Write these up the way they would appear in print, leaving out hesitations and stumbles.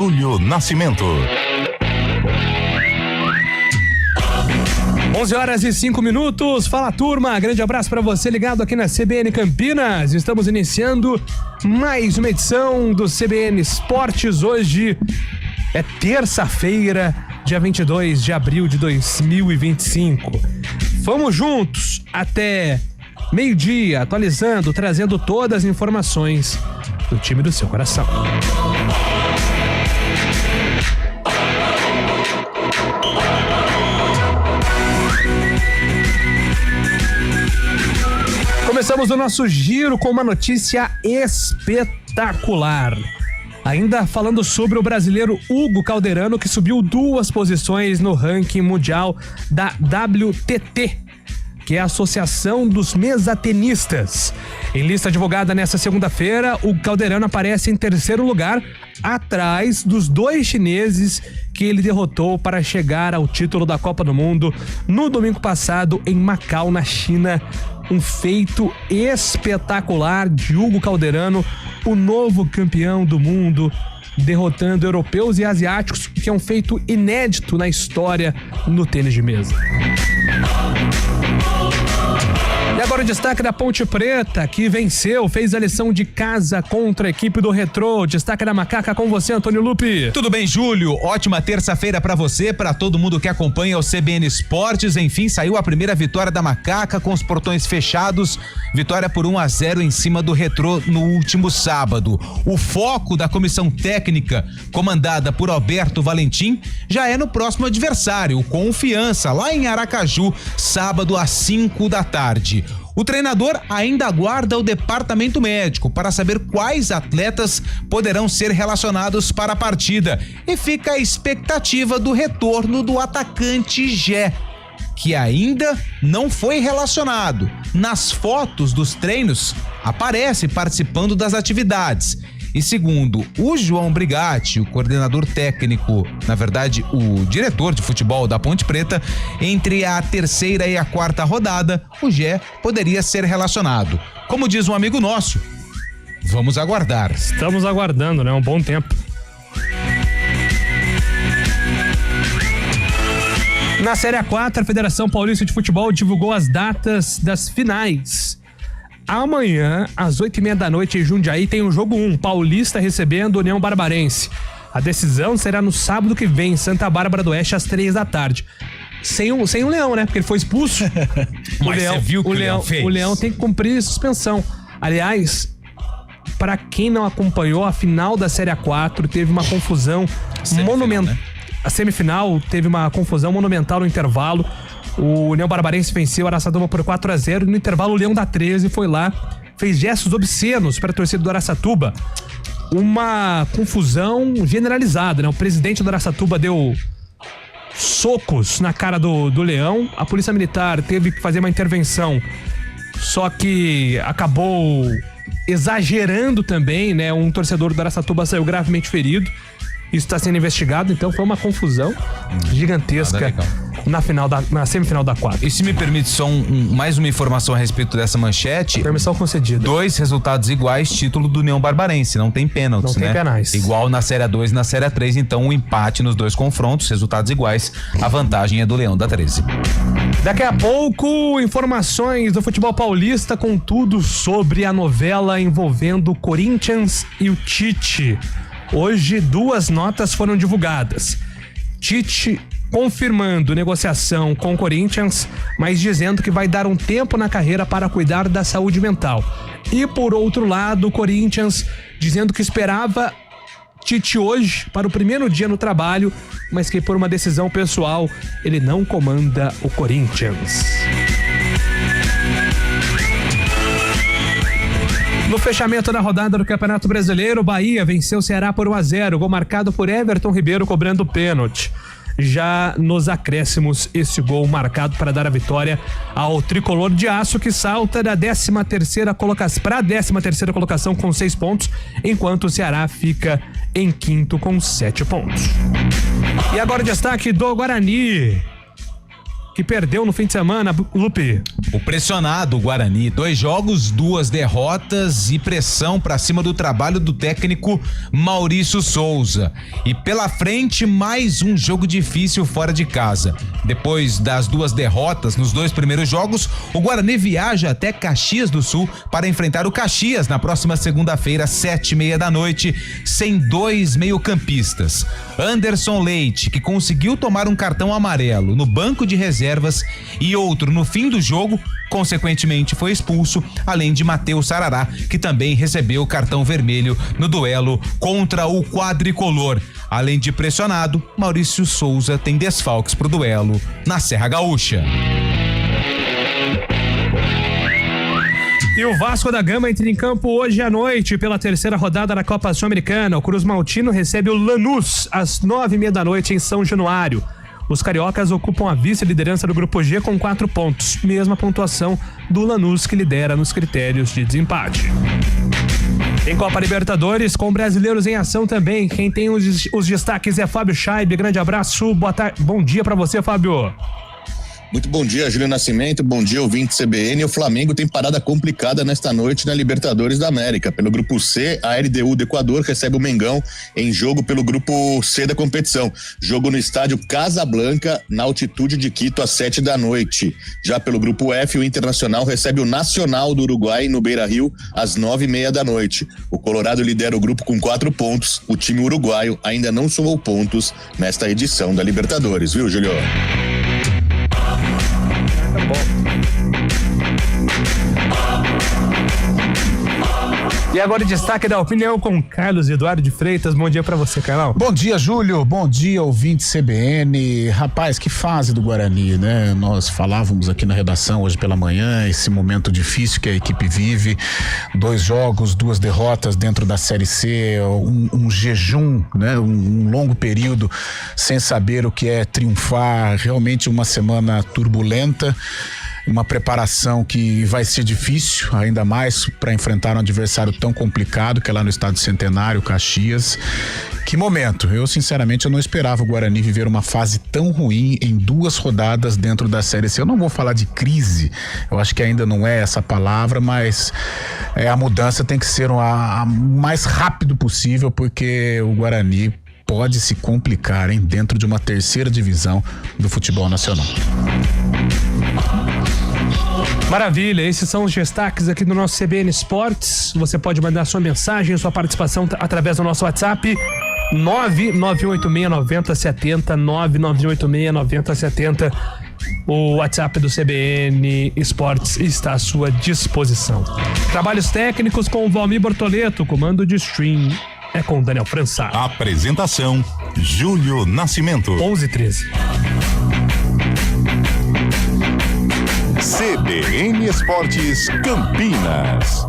Júlio Nascimento. 11h05. Fala, turma, grande abraço pra você ligado aqui na CBN Campinas. Estamos iniciando mais uma edição do CBN Esportes. Hoje é terça-feira, dia 22 de abril de 2025. Vamos juntos até meio-dia, atualizando, trazendo todas as informações do time do seu coração. Começamos o nosso giro com uma notícia espetacular. Ainda falando sobre o brasileiro Hugo Calderano, que subiu 2 posições no ranking mundial da WTT, que é a Associação dos Mesatenistas. Em lista divulgada nesta segunda-feira, o Calderano aparece em 3º lugar, atrás dos 2 chineses que ele derrotou para chegar ao título da Copa do Mundo no domingo passado em Macau, na China. Um feito espetacular de Hugo Calderano, o novo campeão do mundo, derrotando europeus e asiáticos, que é um feito inédito na história no tênis de mesa. E agora o destaque da Ponte Preta, que venceu, fez a lição de casa contra a equipe do Retrô. Destaque da Macaca com você, Antônio Lupi. Tudo bem, Júlio? Ótima terça-feira pra você, pra todo mundo que acompanha o CBN Esportes. Enfim, saiu a primeira vitória da Macaca com os portões fechados. Vitória por 1-0 em cima do Retrô no último sábado. O foco da comissão técnica, comandada por Alberto Valentim, já é no próximo adversário, o Confiança, lá em Aracaju, sábado às 5 da tarde. O treinador ainda aguarda o departamento médico para saber quais atletas poderão ser relacionados para a partida, e fica a expectativa do retorno do atacante Gé, que ainda não foi relacionado. Nas fotos dos treinos, aparece participando das atividades. E segundo o João Brigatti, o coordenador técnico, na verdade o diretor de futebol da Ponte Preta, entre a 3ª e a 4ª rodada, o Gé poderia ser relacionado. Como diz um amigo nosso, vamos aguardar. Estamos aguardando, né? Um bom tempo. Na Série A4, a Federação Paulista de Futebol divulgou as datas das finais. Amanhã, às 8h30 da noite, em Jundiaí, tem o jogo 1, Paulista recebendo União Barbarense. A decisão será no sábado que vem, em Santa Bárbara do Oeste, às 3 da tarde. Sem o Leão, né? Porque ele foi expulso. Mas você viu o que o Leão fez? O Leão tem que cumprir suspensão. Aliás, para quem não acompanhou, a final da Série A4 teve uma confusão monumental. Né? A semifinal teve uma confusão monumental no intervalo. O União Barbarense venceu o Araçatuba por 4-0 e no intervalo o Leão da 13 foi lá, fez gestos obscenos para a torcida do Araçatuba. Uma confusão generalizada, né? O presidente do Araçatuba deu socos na cara do Leão. A polícia militar teve que fazer uma intervenção, só que acabou exagerando também, né? Um torcedor do Araçatuba saiu gravemente ferido. Isso está sendo investigado, então foi uma confusão gigantesca na semifinal da 4. E se me permite só mais uma informação a respeito dessa manchete. Permissão concedida. 2 resultados iguais, título do União Barbarense, não tem pênaltis, né? Não tem penais. Igual na Série A2 e na Série A3, então um empate nos 2 confrontos, resultados iguais, a vantagem é do Leão da 13. Daqui a pouco, informações do futebol paulista com tudo sobre a novela envolvendo o Corinthians e o Tite. Hoje, 2 notas foram divulgadas. Tite confirmando negociação com o Corinthians, mas dizendo que vai dar um tempo na carreira para cuidar da saúde mental. E por outro lado, o Corinthians dizendo que esperava Tite hoje para o primeiro dia no trabalho, mas que por uma decisão pessoal ele não comanda o Corinthians. No fechamento da rodada do Campeonato Brasileiro, Bahia venceu o Ceará por 1-0, gol marcado por Everton Ribeiro cobrando pênalti. Já nos acréscimos, esse gol marcado para dar a vitória ao tricolor de aço, que salta da 13ª colocação para a 13ª colocação com 6 pontos, enquanto o Ceará fica em 5º com 7 pontos. E agora o destaque do Guarani. que perdeu no fim de semana, Lupe? O pressionado Guarani, 2 jogos, 2 derrotas e pressão pra cima do trabalho do técnico Maurício Souza. E pela frente, mais um jogo difícil fora de casa. Depois das 2 derrotas nos 2 primeiros jogos, o Guarani viaja até Caxias do Sul para enfrentar o Caxias na próxima segunda-feira, 7h30 da noite, sem 2 meio-campistas. Anderson Leite, que conseguiu tomar um cartão amarelo no banco de reservas, e outro no fim do jogo, consequentemente foi expulso, além de Matheus Sarará, que também recebeu cartão vermelho no duelo contra o quadricolor. Além de pressionado, Maurício Souza tem desfalques pro duelo na Serra Gaúcha. E o Vasco da Gama entra em campo hoje à noite pela 3ª rodada da Copa Sul-Americana. O Cruz Maltino recebe o Lanús às 9h30 da noite em São Januário. Os cariocas ocupam a vice-liderança do Grupo G com 4 pontos, mesma pontuação do Lanús, que lidera nos critérios de desempate. Em Copa Libertadores, com brasileiros em ação também, quem tem os destaques é Fábio Scheibe. Grande abraço, boa tarde, bom dia pra você, Fábio. Muito bom dia, Júlio Nascimento, bom dia, ouvinte CBN. O Flamengo tem parada complicada nesta noite na Libertadores da América. Pelo Grupo C, a LDU do Equador recebe o Mengão em jogo pelo Grupo C da competição. Jogo no estádio Casablanca, na altitude de Quito, às 7 da noite. Já pelo Grupo F, o Internacional recebe o Nacional do Uruguai no Beira-Rio, às 9h30 da noite. O Colorado lidera o grupo com 4 pontos. O time uruguaio ainda não somou pontos nesta edição da Libertadores, viu, Júlio? Tá bom. E agora o destaque da opinião com Carlos Eduardo de Freitas. Bom dia pra você, Carlão. Bom dia, Júlio. Bom dia, ouvinte CBN. Rapaz, que fase do Guarani, né? Nós falávamos aqui na redação hoje pela manhã, esse momento difícil que a equipe vive. 2 jogos, 2 derrotas dentro da Série C, um jejum, né? Um longo período sem saber o que é triunfar. Realmente uma semana turbulenta. Uma preparação que vai ser difícil, ainda mais para enfrentar um adversário tão complicado que é lá no Estádio Centenário, Caxias. Que momento! Eu sinceramente não esperava o Guarani viver uma fase tão ruim em 2 rodadas dentro da Série C. Eu não vou falar de crise, eu acho que ainda não é essa palavra, mas a mudança tem que ser o mais rápido possível, porque o Guarani pode se complicar, hein, dentro de uma 3ª divisão do futebol nacional. Maravilha, esses são os destaques aqui do nosso CBN Esportes. Você pode mandar sua mensagem, sua participação através do nosso WhatsApp 991869070, 991869070. O WhatsApp do CBN Esportes está à sua disposição. Trabalhos técnicos com o Valmir Bortoleto, comando de stream é com o Daniel França. Apresentação Júlio Nascimento. 11:13. CBN Esportes Campinas.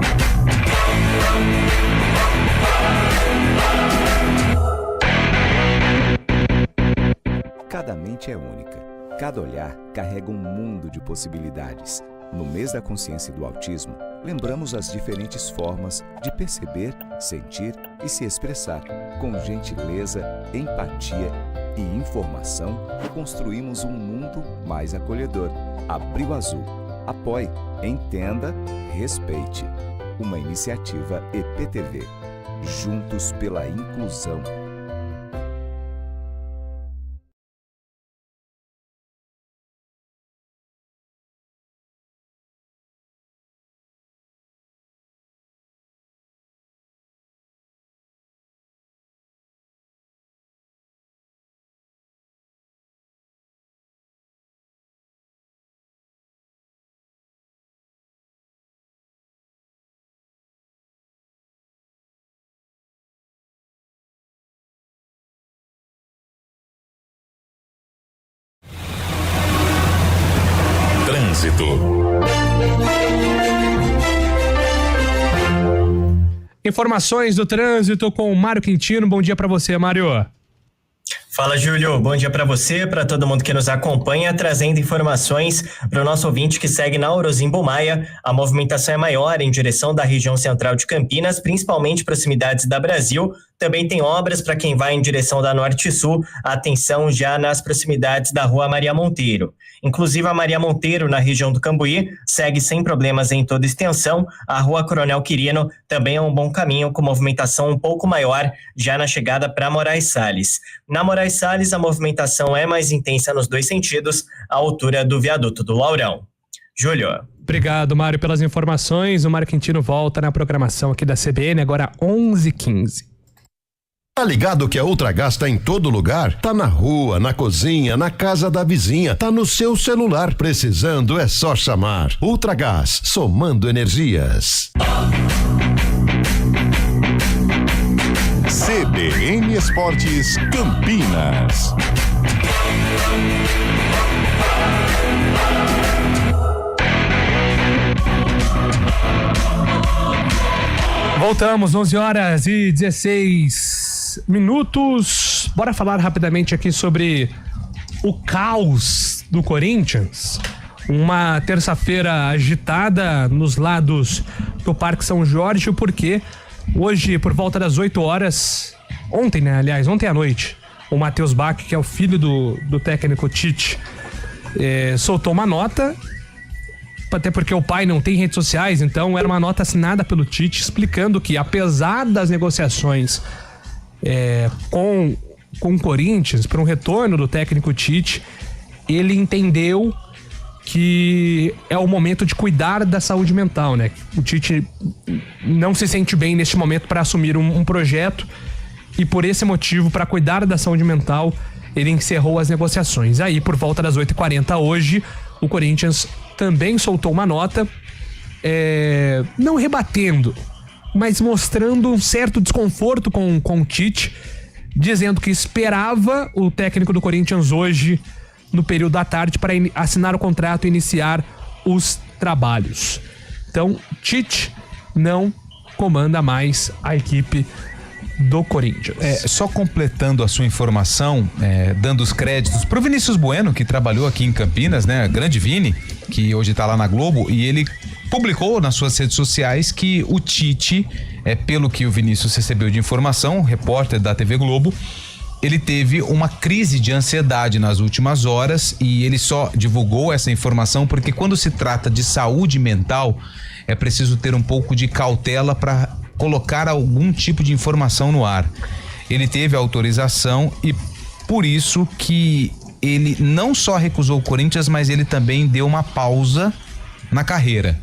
Cada mente é única. Cada olhar carrega um mundo de possibilidades. No mês da consciência do autismo, lembramos as diferentes formas de perceber, sentir e se expressar. Com gentileza, empatia e informação, construímos um mundo mais acolhedor. Abril Azul. Apoie, entenda, respeite. Uma iniciativa EPTV. Juntos pela inclusão. Informações do trânsito com o Mário Quintino. Bom dia para você, Mário. Fala, Júlio. Bom dia para você, para todo mundo que nos acompanha, trazendo informações para o nosso ouvinte que segue na Orozimbo Maia. A movimentação é maior em direção da região central de Campinas, principalmente proximidades da Brasil, Também tem obras para quem vai em direção da Norte e Sul, atenção já nas proximidades da Rua Maria Monteiro. Inclusive a Maria Monteiro, na região do Cambuí, segue sem problemas em toda extensão. A Rua Coronel Quirino também é um bom caminho, com movimentação um pouco maior já na chegada para Moraes Salles. Na Moraes Salles, a movimentação é mais intensa nos dois sentidos, à altura do viaduto do Laurão. Júlio. Obrigado, Mário, pelas informações. O Mário Quintino volta na programação aqui da CBN, agora 11h15. Tá ligado que a Ultragás tá em todo lugar? Tá na rua, na cozinha, na casa da vizinha, tá no seu celular. Precisando é só chamar. Ultragás, somando energias. CBN Esportes Campinas. Voltamos, 11h16. Bora falar rapidamente aqui sobre o caos do Corinthians. Uma terça-feira agitada nos lados do Parque São Jorge, porque hoje, por volta das 8 horas, ontem à noite, o Matheus Bach, que é o filho do técnico Tite, soltou uma nota, até porque o pai não tem redes sociais, então era uma nota assinada pelo Tite explicando que, apesar das negociações com o Corinthians para um retorno do técnico Tite, ele entendeu que é o momento de cuidar da saúde mental, né? O Tite não se sente bem neste momento para assumir um projeto, e por esse motivo, para cuidar da saúde mental, ele encerrou as negociações. Aí, por volta das 8h40 hoje, o Corinthians também soltou uma nota, não rebatendo, mas mostrando um certo desconforto com o Tite, dizendo que esperava o técnico do Corinthians hoje, no período da tarde, para assinar o contrato e iniciar os trabalhos. Então, Tite não comanda mais a equipe do Corinthians. Só completando a sua informação, dando os créditos pro Vinícius Bueno, que trabalhou aqui em Campinas, né? Grande Vini, que hoje tá lá na Globo, e ele publicou nas suas redes sociais que o Tite, pelo que o Vinícius recebeu de informação, repórter da TV Globo, ele teve uma crise de ansiedade nas últimas horas, e ele só divulgou essa informação porque, quando se trata de saúde mental, é preciso ter um pouco de cautela para colocar algum tipo de informação no ar. Ele teve autorização, e por isso que ele não só recusou o Corinthians, mas ele também deu uma pausa na carreira.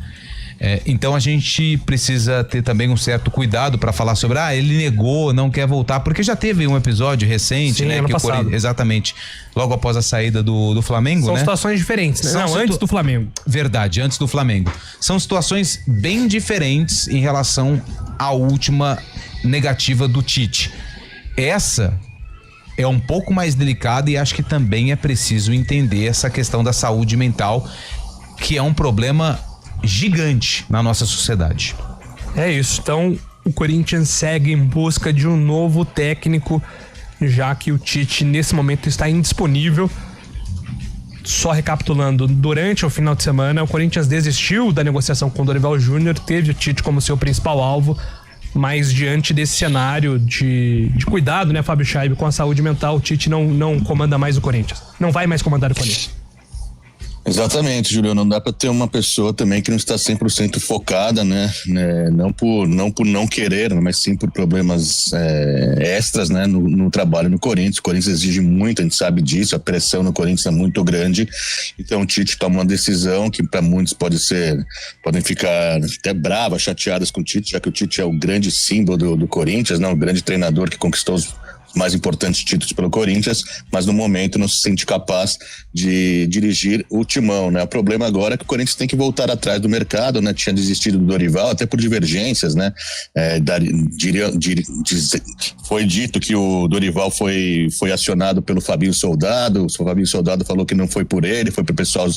Então a gente precisa ter também um certo cuidado para falar sobre ele negou, não quer voltar, porque já teve um episódio recente, sim, né? Ano que passado. Exatamente, logo após a saída do Flamengo, São né? situações diferentes, né? Antes do Flamengo. Verdade, antes do Flamengo. São situações bem diferentes em relação à última negativa do Tite. Essa é um pouco mais delicada, e acho que também é preciso entender essa questão da saúde mental, que é um problema gigante na nossa sociedade. É isso. Então, o Corinthians segue em busca de um novo técnico, já que o Tite nesse momento está indisponível. Só recapitulando, durante o final de semana, o Corinthians desistiu da negociação com o Dorival Júnior, teve o Tite como seu principal alvo, mas diante desse cenário de cuidado, né, Fábio Scheibe, com a saúde mental, o Tite não comanda mais o Corinthians. Não vai mais comandar o Corinthians. Exatamente, Julião, não dá para ter uma pessoa também que não está 100% focada, né? Não por não querer, mas sim por problemas extras, né? No trabalho no Corinthians. O Corinthians exige muito, a gente sabe disso, a pressão no Corinthians é muito grande, então o Tite toma uma decisão que para muitos podem ficar até bravas, chateadas com o Tite, já que o Tite é o grande símbolo do Corinthians, né? O grande treinador que conquistou os mais importantes títulos pelo Corinthians, mas no momento não se sente capaz de dirigir o timão, né? O problema agora é que o Corinthians tem que voltar atrás do mercado, né? Tinha desistido do Dorival, até por divergências, né? Foi dito que o Dorival foi acionado pelo Fabinho Soldado, o Fabinho Soldado falou que não foi por ele, foi pro pessoal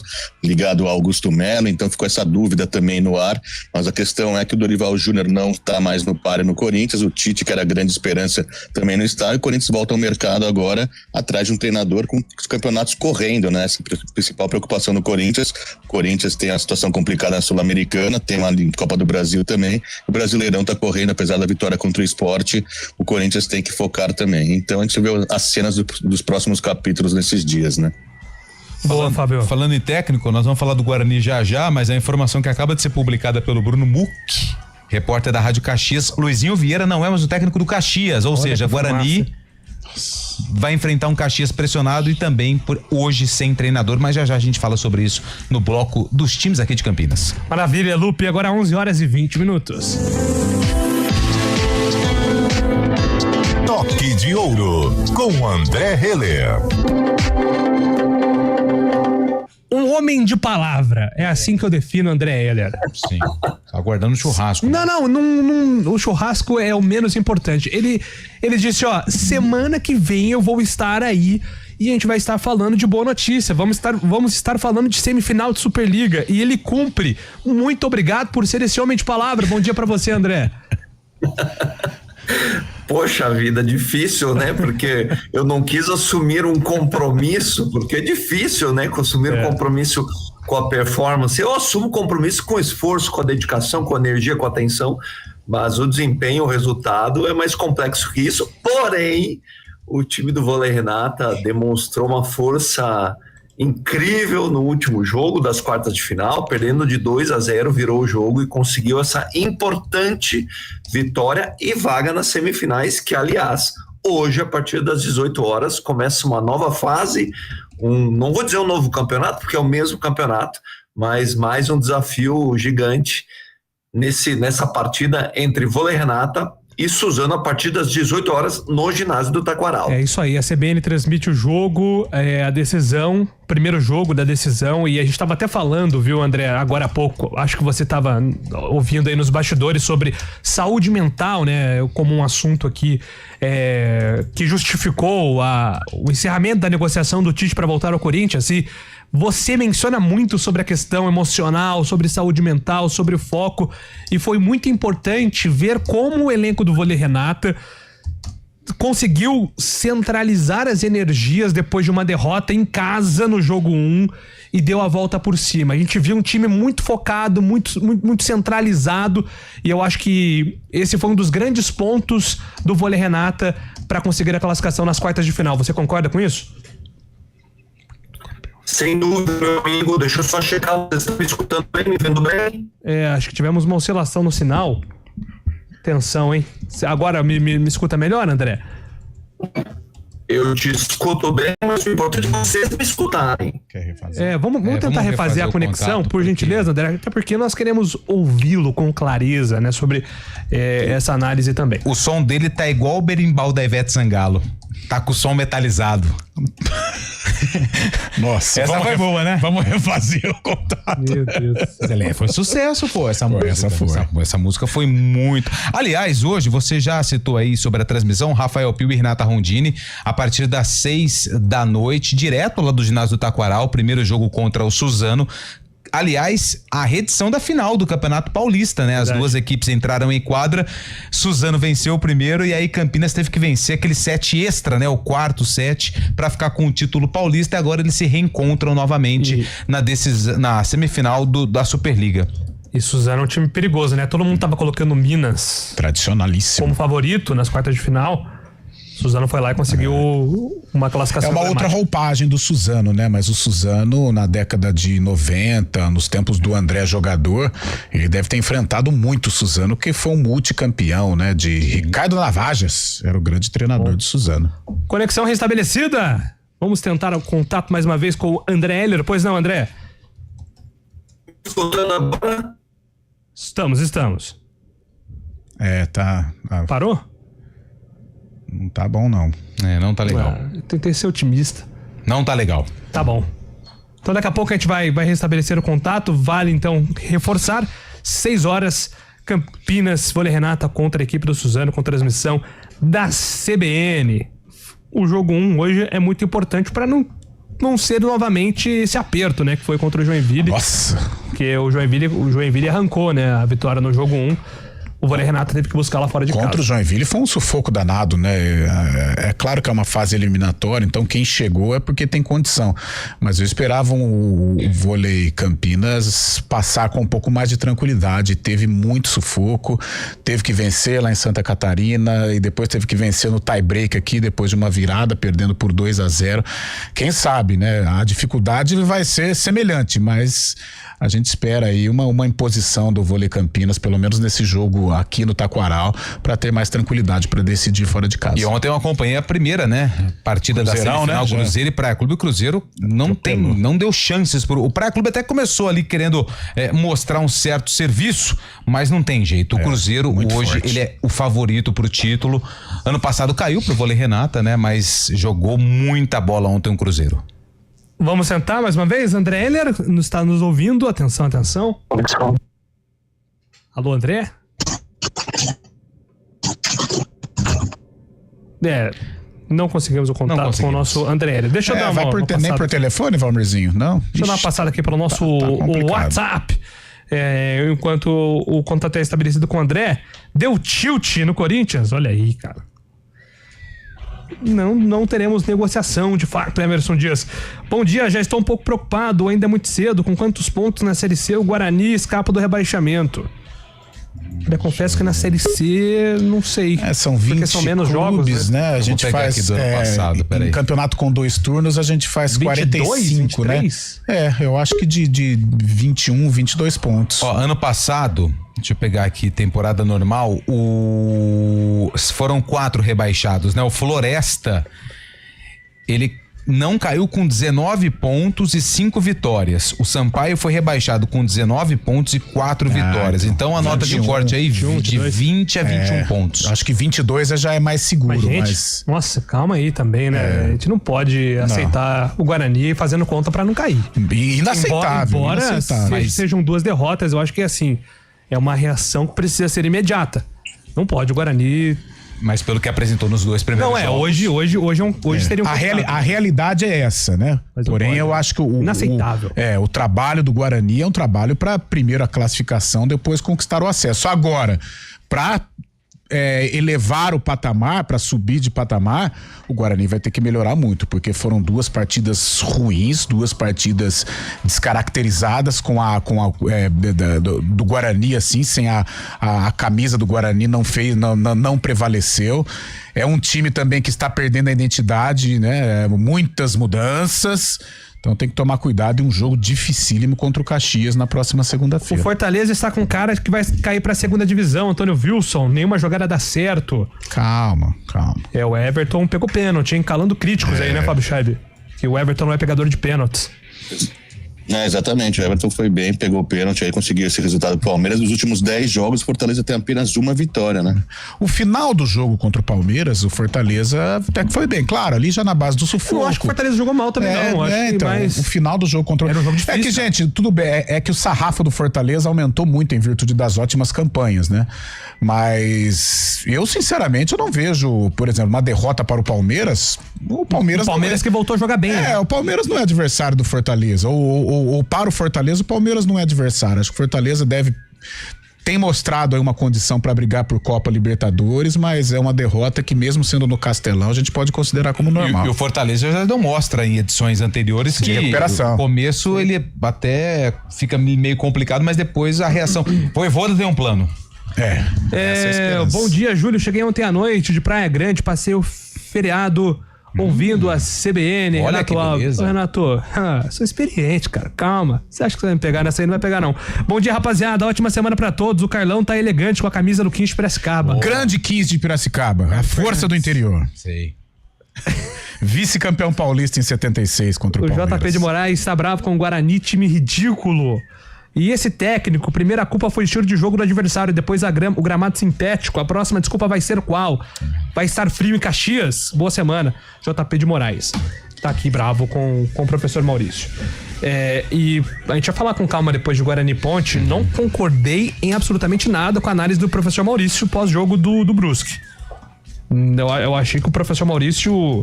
ligado ao Augusto Melo, então ficou essa dúvida também no ar, mas a questão é que o Dorival Júnior não está mais no páreo no Corinthians, o Tite, que era a grande esperança, também não está, e o Corinthians volta ao mercado agora atrás de um treinador com os campeonatos correndo, né? Essa é a principal preocupação do Corinthians. O Corinthians tem a situação complicada na Sul-Americana, tem uma Copa do Brasil também. O Brasileirão tá correndo, apesar da vitória contra o Sport, o Corinthians tem que focar também. Então a gente vê as cenas dos próximos capítulos nesses dias, né? Boa, Fábio. Falando em técnico, nós vamos falar do Guarani já, mas a informação que acaba de ser publicada pelo Bruno Muck, repórter da Rádio Caxias, Luizinho Vieira não é mais o técnico do Caxias, ou seja, Guarani vai enfrentar um Caxias pressionado e também por hoje sem treinador, mas já a gente fala sobre isso no bloco dos times aqui de Campinas. Maravilha, Lupe, agora 11h20. Toque de Ouro, com André Heller. Um homem de palavra. É assim que eu defino André Heller. Sim. Aguardando o churrasco. Não, o churrasco é o menos importante. Ele disse, semana que vem eu vou estar aí e a gente vai estar falando de boa notícia. Vamos estar falando de semifinal de Superliga. E ele cumpre. Muito obrigado por ser esse homem de palavra. Bom dia pra você, André. Poxa vida, difícil, né? Porque eu não quis assumir um compromisso, porque é difícil, né? Assumir um compromisso com a performance. Eu assumo compromisso com esforço, com a dedicação, com a energia, com a atenção, mas o desempenho, o resultado é mais complexo que isso. Porém, o time do Vôlei Renata demonstrou uma força incrível no último jogo das quartas de final, perdendo de 2-0, virou o jogo e conseguiu essa importante vitória e vaga nas semifinais, que aliás, hoje a partir das 18 horas começa uma nova fase, não vou dizer um novo campeonato, porque é o mesmo campeonato, mas mais um desafio gigante nessa partida entre Vôlei Renata e Suzano a partir das 18 horas no ginásio do Taquaral. É isso aí, a CBN transmite o jogo, a decisão, primeiro jogo da decisão, e a gente estava até falando, viu, André, agora há pouco, acho que você estava ouvindo aí nos bastidores sobre saúde mental, né, como um assunto aqui que justificou o encerramento da negociação do Tite para voltar ao Corinthians, e você menciona muito sobre a questão emocional, sobre saúde mental, sobre o foco, e foi muito importante ver como o elenco do Vôlei Renata conseguiu centralizar as energias depois de uma derrota em casa no jogo 1 e deu a volta por cima. A gente viu um time muito focado, muito centralizado, e eu acho que esse foi um dos grandes pontos do Vôlei Renata para conseguir a classificação nas quartas de final. Você concorda com isso? Sem dúvida, meu amigo. Deixa eu só checar. Vocês estão me escutando bem? Me vendo bem? Acho que tivemos uma oscilação no sinal. Atenção, hein? Agora me escuta melhor, André? Eu te escuto bem, mas o importante é vocês me escutarem. Quer refazer? Vamos tentar refazer a conexão, contato, por gentileza, André? Até porque nós queremos ouvi-lo com clareza, né? Sobre essa análise também. O som dele tá igual o berimbau da Ivete Sangalo. Tá com o som metalizado. Nossa, essa foi boa, né? Vamos refazer o contato. Meu Deus. Foi sucesso, pô, essa música. Essa música foi muito. Aliás, hoje você já citou aí sobre a transmissão, Rafael Pio e Renata Rondini, a partir das 18h, direto lá do ginásio do Taquaral, primeiro jogo contra o Suzano. Aliás, a reedição da final do Campeonato Paulista, né? As duas equipes entraram em quadra, Suzano venceu o primeiro e aí Campinas teve que vencer aquele set extra, né? O quarto set, pra ficar com o título paulista, e agora eles se reencontram novamente na semifinal da Superliga. E Suzano é um time perigoso, né? Todo mundo tava colocando Minas tradicionalíssimo como favorito nas quartas de final. Suzano foi lá e conseguiu uma classificação. É uma outra roupagem do Suzano, né? Mas o Suzano, na década de 90, nos tempos do André jogador, ele deve ter enfrentado muito o Suzano, que foi um multicampeão, né? De Ricardo Lavajas, era o grande treinador do Suzano. Conexão restabelecida. Vamos tentar o contato mais uma vez com o André Heller. Pois não, André? Escutando agora? Estamos. Tá. Parou? Não tá bom, não. Não tá legal. Tentei ser otimista. Não tá legal. Tá bom. Então daqui a pouco a gente vai restabelecer o contato. Vale então reforçar. 6 horas, Campinas, Vôlei Renata contra a equipe do Suzano, com transmissão da CBN. O jogo 1 hoje é muito importante para não ser novamente esse aperto, né? Que foi contra o Joinville. Nossa! Porque o Joinville arrancou, né? A vitória no jogo 1. o Vôlei Renata teve que buscar lá fora de casa. Contra o Joinville foi um sufoco danado, né? É claro que é uma fase eliminatória, então quem chegou é porque tem condição. Mas eu esperava o Vôlei Campinas passar com um pouco mais de tranquilidade. Teve muito sufoco, teve que vencer lá em Santa Catarina e depois teve que vencer no tie-break aqui, depois de uma virada, perdendo por 2-0. Quem sabe, né? A dificuldade vai ser semelhante, mas a gente espera aí uma imposição do Vôlei Campinas, pelo menos nesse jogo aqui no Taquaral, para ter mais tranquilidade para decidir fora de casa. E ontem eu acompanhei a primeira, né? Partida Cruzeirão, da semifinal, né? Cruzeiro e Praia Clube. O Cruzeiro não deu chances o Praia Clube até começou ali querendo mostrar um certo serviço, mas não tem jeito. O Cruzeiro hoje, ele é o favorito pro título. Ano passado caiu pro Vôlei Renata, né? Mas jogou muita bola ontem o Cruzeiro. Vamos sentar mais uma vez? André Heller está nos ouvindo. Atenção, atenção. Alô, André? Não conseguimos o contato com o nosso André Heller. Deixa eu dar uma passada. Nem por telefone, Valmirzinho? Não? Deixa eu dar uma passada aqui pelo nosso WhatsApp. Enquanto o contato é estabelecido com o André, deu tilt no Corinthians. Olha aí, cara. Não teremos negociação, de fato, Emerson Dias. Bom dia, já estou um pouco preocupado, ainda é muito cedo. Com quantos pontos na Série C o Guarani escapa do rebaixamento? Eu confesso que na Série C, não sei. São 20 porque são menos clubes, jogos, né? A gente faz aqui do ano passado, um campeonato com 2 turnos, a gente faz 22, 45, 23? né? Eu acho que de 21, 22 pontos. Ano passado, deixa eu pegar aqui, temporada normal, foram 4 rebaixados, né? O Floresta, ele não caiu com 19 pontos e 5 vitórias. O Sampaio foi rebaixado com 19 pontos e 4 vitórias. Então a nota de corte aí de 20 a 21 pontos. Acho que 22 já é mais seguro. Mas nossa, calma aí também, né? A gente não pode aceitar o Guarani fazendo conta pra não cair. Inaceitável. Embora sejam 2 derrotas, eu acho que assim, é uma reação que precisa ser imediata. Não pode o Guarani... Mas pelo que apresentou nos 2 primeiros jogos. Hoje seria um a realidade é essa, né? Porém, eu acho que inaceitável. O trabalho do Guarani é um trabalho para primeiro a classificação, depois conquistar o acesso. Agora, para elevar o patamar, para subir de patamar, o Guarani vai ter que melhorar muito, porque foram 2 partidas ruins, 2 partidas descaracterizadas do Guarani, assim, sem a camisa do Guarani não prevaleceu. É um time também que está perdendo a identidade, né? Muitas mudanças. Então tem que tomar cuidado em um jogo dificílimo contra o Caxias na próxima segunda-feira. O Fortaleza está com cara que vai cair para a segunda divisão. Antônio Wilson, nenhuma jogada dá certo. Calma. O Everton pegou pênalti, hein? Calando críticos aí, né, Fábio Scheib? Que o Everton não é pegador de pênaltis. Exatamente, o Everton foi bem, pegou o pênalti, aí conseguiu esse resultado do Palmeiras. Nos últimos 10 jogos, o Fortaleza tem apenas uma vitória, né? O final do jogo contra o Palmeiras, o Fortaleza até que foi bem, claro, ali já na base do sufoco. Eu acho que o Fortaleza jogou mal também, não. Então, o final do jogo contra o... Era um jogo difícil. É que, gente, tudo bem, é que o sarrafo do Fortaleza aumentou muito em virtude das ótimas campanhas, né? Mas eu, sinceramente, eu não vejo, por exemplo, uma derrota para o Palmeiras. O Palmeiras que voltou a jogar bem, né? O Palmeiras não é adversário do Fortaleza. Ou para o Fortaleza, o Palmeiras não é adversário. Acho que o Fortaleza tem mostrado aí uma condição para brigar por Copa Libertadores, mas é uma derrota que, mesmo sendo no Castelão, a gente pode considerar como normal. E o Fortaleza já não mostra em edições anteriores de recuperação. No começo ele até fica meio complicado, mas depois a reação. O Voivoda tem um plano. Bom dia, Júlio. Cheguei ontem à noite de Praia Grande, passei o feriado ouvindo a CBN. Olha Renato que beleza. Renato, sou experiente, cara, calma. Você acha que você vai me pegar nessa aí? Não vai pegar, não. Bom dia, rapaziada, ótima semana pra todos. O Carlão tá elegante com a camisa do 15 de Piracicaba. Grande 15 de Piracicaba, a força do interior. Sei. Vice-campeão paulista em 76 contra o Palmeiras. O JP de Moraes está bravo com o Guarani, time ridículo. E esse técnico, primeira culpa foi o estilo de jogo do adversário, depois o gramado sintético. A próxima desculpa vai ser qual? Vai estar frio em Caxias? Boa semana. JP de Moraes tá aqui bravo com o professor Maurício. E a gente vai falar com calma depois de Guarani Ponte. Não concordei em absolutamente nada com a análise do professor Maurício pós-jogo do Brusque. Eu achei que o professor Maurício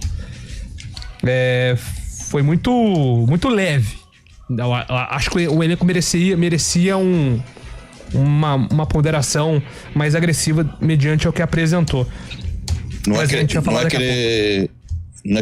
foi muito leve. Eu acho que o elenco merecia uma ponderação mais agressiva mediante o que apresentou. Não é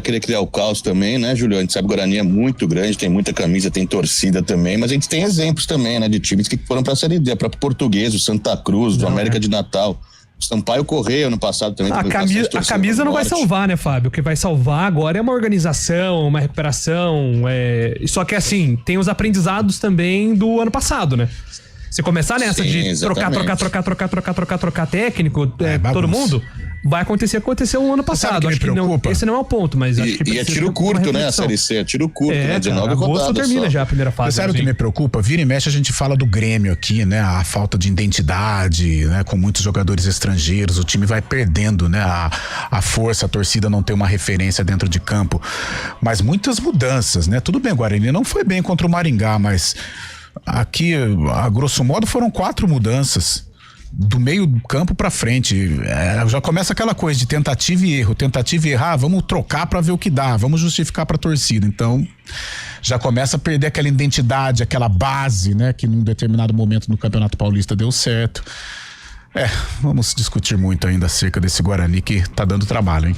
querer criar o caos também, né, Júlio? A gente sabe que o Guarani é muito grande, tem muita camisa, tem torcida também, mas a gente tem exemplos também, né, de times que foram pra Série D, o próprio Português, o Santa Cruz, o América de Natal, o Sampaio Correia ano passado também. A camisa não vai salvar, né, Fábio? O que vai salvar agora é uma organização, uma recuperação, só que assim, tem os aprendizados também do ano passado, né? Se começar nessa de trocar técnico, todo mundo, vai acontecer o que aconteceu no ano passado. Acho que não, esse não é o ponto, mas acho que é tiro curto, né, a Série C, é tiro curto, né, 19 rodadas termina só. Já a primeira fase. Sabe o que me preocupa? Vira e mexe a gente fala do Grêmio aqui, né, a falta de identidade, né, com muitos jogadores estrangeiros, o time vai perdendo, né, a força, a torcida não tem uma referência dentro de campo, mas muitas mudanças, né, tudo bem, o Guarani não foi bem contra o Maringá, mas aqui, a grosso modo, foram 4 mudanças do meio do campo pra frente. Já começa aquela coisa de tentativa e erro, vamos trocar pra ver o que dá, vamos justificar pra torcida. Então, já começa a perder aquela identidade, aquela base, né, que num determinado momento no Campeonato Paulista deu certo. Vamos discutir muito ainda acerca desse Guarani que tá dando trabalho, hein?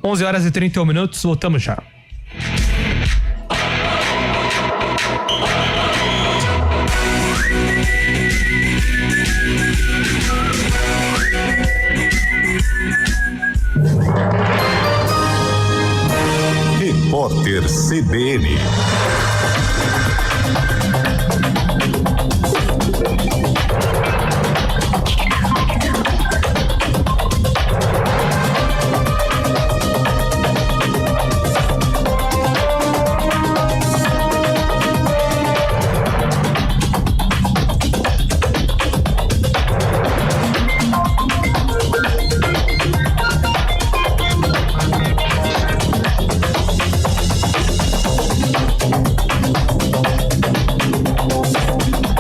11h31, voltamos já. Repórter CBN.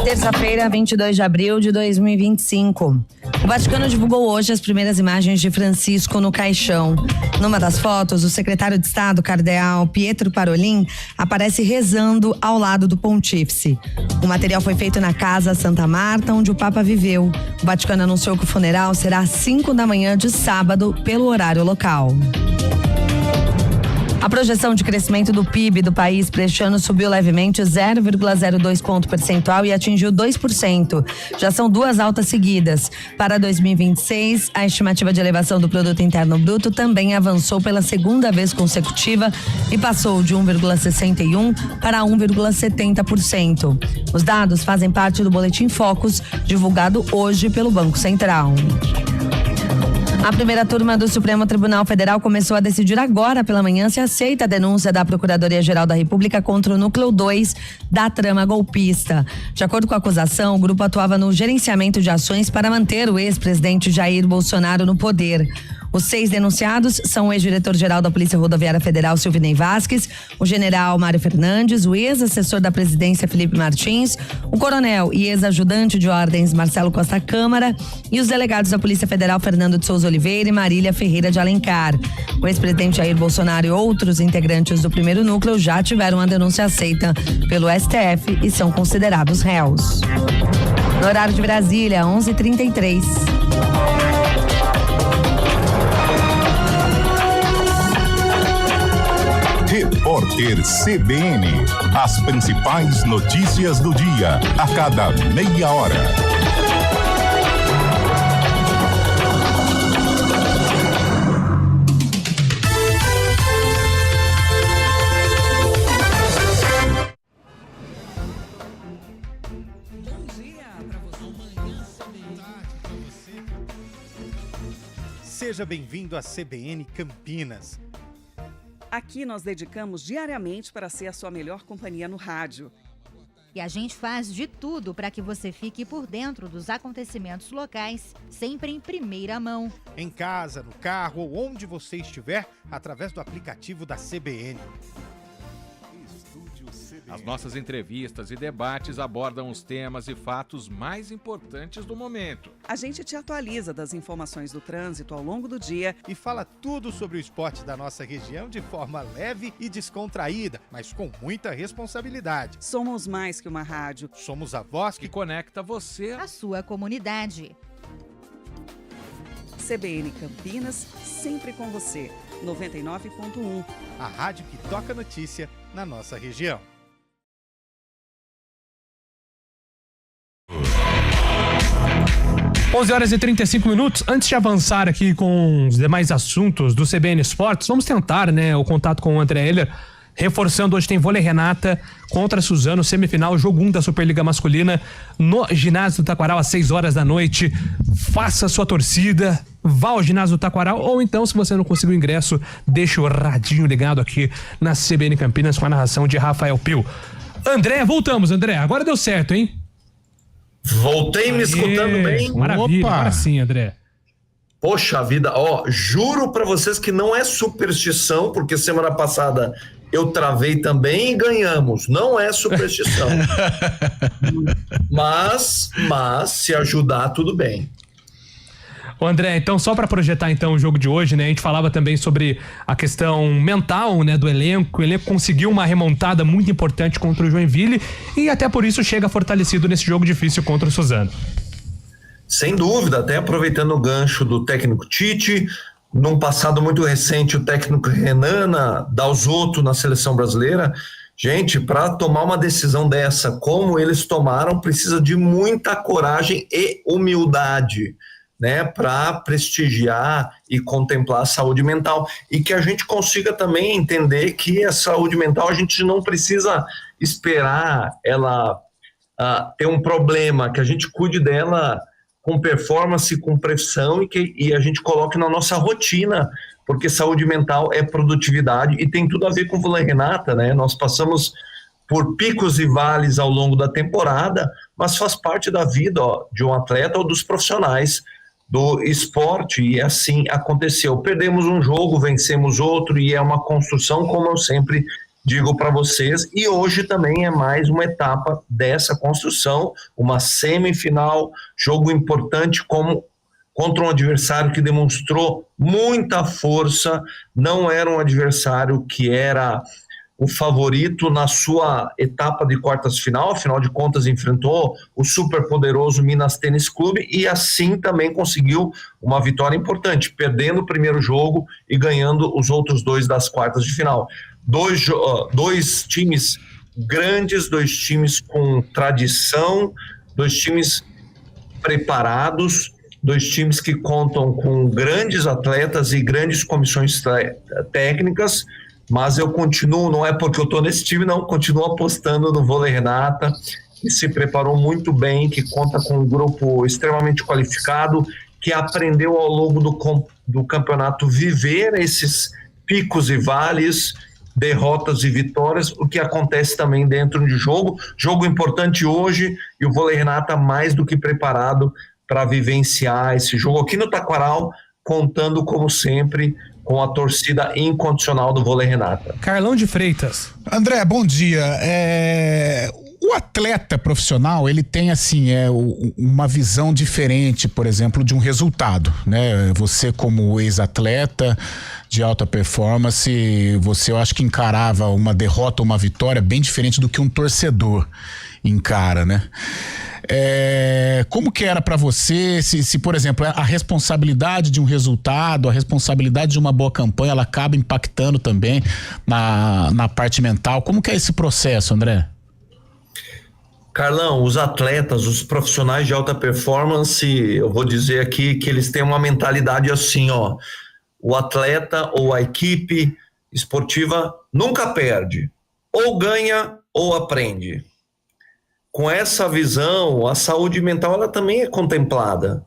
Terça-feira, 22 de abril de 2025. O Vaticano divulgou hoje as primeiras imagens de Francisco no caixão. Numa das fotos, o secretário de Estado, cardeal Pietro Parolin, aparece rezando ao lado do pontífice. O material foi feito na Casa Santa Marta, onde o Papa viveu. O Vaticano anunciou que o funeral será às 5 da manhã de sábado, pelo horário local. A projeção de crescimento do PIB do país para este ano subiu levemente 0,02 ponto percentual e atingiu 2%. Já são 2 altas seguidas. Para 2026, a estimativa de elevação do Produto Interno Bruto também avançou pela segunda vez consecutiva e passou de 1,61 para 1,70%. Os dados fazem parte do Boletim Focus, divulgado hoje pelo Banco Central. A primeira turma do Supremo Tribunal Federal começou a decidir agora pela manhã se aceita a denúncia da Procuradoria-Geral da República contra o Núcleo 2 da trama golpista. De acordo com a acusação, o grupo atuava no gerenciamento de ações para manter o ex-presidente Jair Bolsonaro no poder. Os 6 denunciados são o ex-diretor-geral da Polícia Rodoviária Federal, Silvinei Vasquez, o general Mário Fernandes, o ex-assessor da presidência, Felipe Martins, o coronel e ex-ajudante de ordens, Marcelo Costa Câmara, e os delegados da Polícia Federal, Fernando de Souza Oliveira e Marília Ferreira de Alencar. O ex-presidente Jair Bolsonaro e outros integrantes do primeiro núcleo já tiveram a denúncia aceita pelo STF e são considerados réus. No horário de Brasília, 11h33. Repórter CBN. As principais notícias do dia, a cada meia hora. Seja bem-vindo à CBN Campinas. Aqui nós dedicamos diariamente para ser a sua melhor companhia no rádio. E a gente faz de tudo para que você fique por dentro dos acontecimentos locais, sempre em primeira mão. Em casa, no carro ou onde você estiver, através do aplicativo da CBN. As nossas entrevistas e debates abordam os temas e fatos mais importantes do momento. A gente te atualiza das informações do trânsito ao longo do dia e fala tudo sobre o esporte da nossa região de forma leve e descontraída, mas com muita responsabilidade. Somos mais que uma rádio. Somos a voz que conecta você à sua comunidade. CBN Campinas, sempre com você. 99.1. A rádio que toca notícia na nossa região. 11h35. Antes de avançar aqui com os demais assuntos do CBN Esportes, vamos tentar, o contato com o André Heller. Reforçando, hoje tem vôlei Renata contra Suzano, semifinal, jogo 1 da Superliga Masculina no ginásio do Taquaral às 6h da noite. Faça sua torcida, vá ao ginásio do Taquaral, ou então, se você não conseguiu ingresso, deixa o radinho ligado aqui na CBN Campinas com a narração de Rafael Pio. André, voltamos, André, agora deu certo, hein? Voltei me escutando bem? Maravilha, agora sim, André. Poxa vida, juro pra vocês que não é superstição, porque semana passada eu travei também e ganhamos. Não é superstição. mas se ajudar, tudo bem. Ô André, então só para projetar então o jogo de hoje, a gente falava também sobre a questão mental, do elenco. O elenco conseguiu uma remontada muito importante contra o Joinville e até por isso chega fortalecido nesse jogo difícil contra o Suzano. Sem dúvida, até aproveitando o gancho do técnico Tite, num passado muito recente o técnico Renan Dalzotto na seleção brasileira. Gente, para tomar uma decisão dessa, como eles tomaram, precisa de muita coragem e humildade, para prestigiar e contemplar a saúde mental, e que a gente consiga também entender que a saúde mental a gente não precisa esperar ela ter um problema, que a gente cuide dela com performance, com pressão e a gente coloque na nossa rotina, porque saúde mental é produtividade e tem tudo a ver com o vôlei Renata, Nós passamos por picos e vales ao longo da temporada, mas faz parte da vida de um atleta ou dos profissionais do esporte, e assim aconteceu. Perdemos um jogo, vencemos outro, e é uma construção, como eu sempre digo para vocês, e hoje também é mais uma etapa dessa construção, uma semifinal, jogo importante contra um adversário que demonstrou muita força, não era um adversário que era o favorito na sua etapa de quartas final, afinal de contas enfrentou o superpoderoso Minas Tênis Clube e assim também conseguiu uma vitória importante, perdendo o primeiro jogo e ganhando os outros 2 das quartas de final. Dois times grandes, 2 times com tradição, 2 times preparados, 2 times que contam com grandes atletas e grandes comissões técnicas, mas eu continuo, não é porque eu estou nesse time, não, continuo apostando no vôlei Renata, que se preparou muito bem, que conta com um grupo extremamente qualificado, que aprendeu ao longo do campeonato viver esses picos e vales, derrotas e vitórias, o que acontece também dentro de jogo importante hoje, e o vôlei Renata mais do que preparado para vivenciar esse jogo aqui no Taquaral, contando como sempre com a torcida incondicional do vôlei Renata. Carlão de Freitas. André, bom dia. O atleta profissional, ele tem assim, uma visão diferente, por exemplo, de um resultado, Você como ex-atleta de alta performance, eu acho que encarava uma derrota ou uma vitória bem diferente do que um torcedor encara, Como que era para você, se por exemplo, a responsabilidade de um resultado, a responsabilidade de uma boa campanha, ela acaba impactando também na parte mental? Como que é esse processo, André? Carlão, os atletas, os profissionais de alta performance, eu vou dizer aqui que eles têm uma mentalidade assim, o atleta ou a equipe esportiva nunca perde, ou ganha ou aprende. Com essa visão, a saúde mental ela também é contemplada.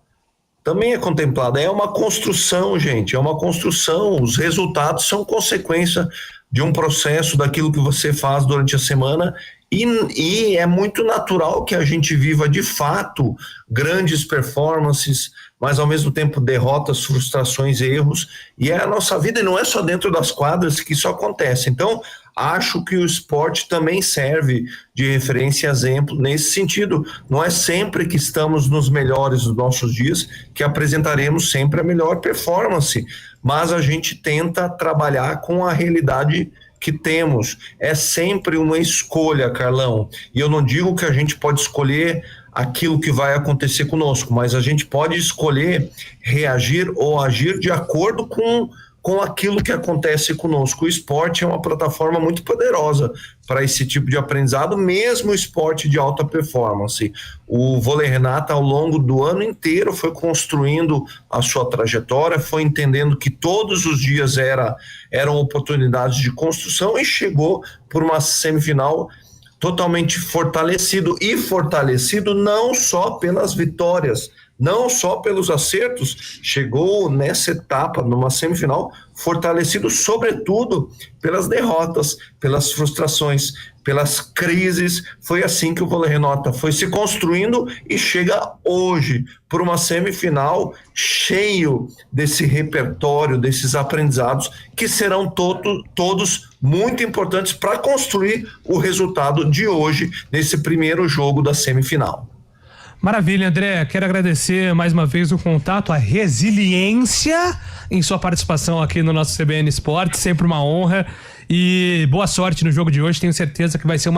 É uma construção, gente, os resultados são consequência de um processo daquilo que você faz durante a semana e é muito natural que a gente viva de fato grandes performances, mas ao mesmo tempo derrotas, frustrações, erros, e é a nossa vida, e não é só dentro das quadras que isso acontece. Então, acho que o esporte também serve de referência e exemplo nesse sentido. Não é sempre que estamos nos melhores dos nossos dias que apresentaremos sempre a melhor performance, mas a gente tenta trabalhar com a realidade que temos. É sempre uma escolha, Carlão, e eu não digo que a gente pode escolher aquilo que vai acontecer conosco, mas a gente pode escolher reagir ou agir de acordo com aquilo que acontece conosco. O esporte é uma plataforma muito poderosa para esse tipo de aprendizado, mesmo o esporte de alta performance. O Vôlei Renata, ao longo do ano inteiro, foi construindo a sua trajetória, foi entendendo que todos os dias eram oportunidades de construção e chegou por uma semifinal totalmente fortalecido, e fortalecido não só pelas vitórias, não só pelos acertos, chegou nessa etapa, numa semifinal, fortalecido sobretudo pelas derrotas, pelas frustrações, pelas crises. Foi assim que o Vôlei Renata foi se construindo e chega hoje por uma semifinal cheio desse repertório, desses aprendizados que serão todos muito importantes para construir o resultado de hoje nesse primeiro jogo da semifinal. Maravilha, André. Quero agradecer mais uma vez o contato, a resiliência em sua participação aqui no nosso CBN Esporte. Sempre uma honra e boa sorte no jogo de hoje. Tenho certeza que vai ser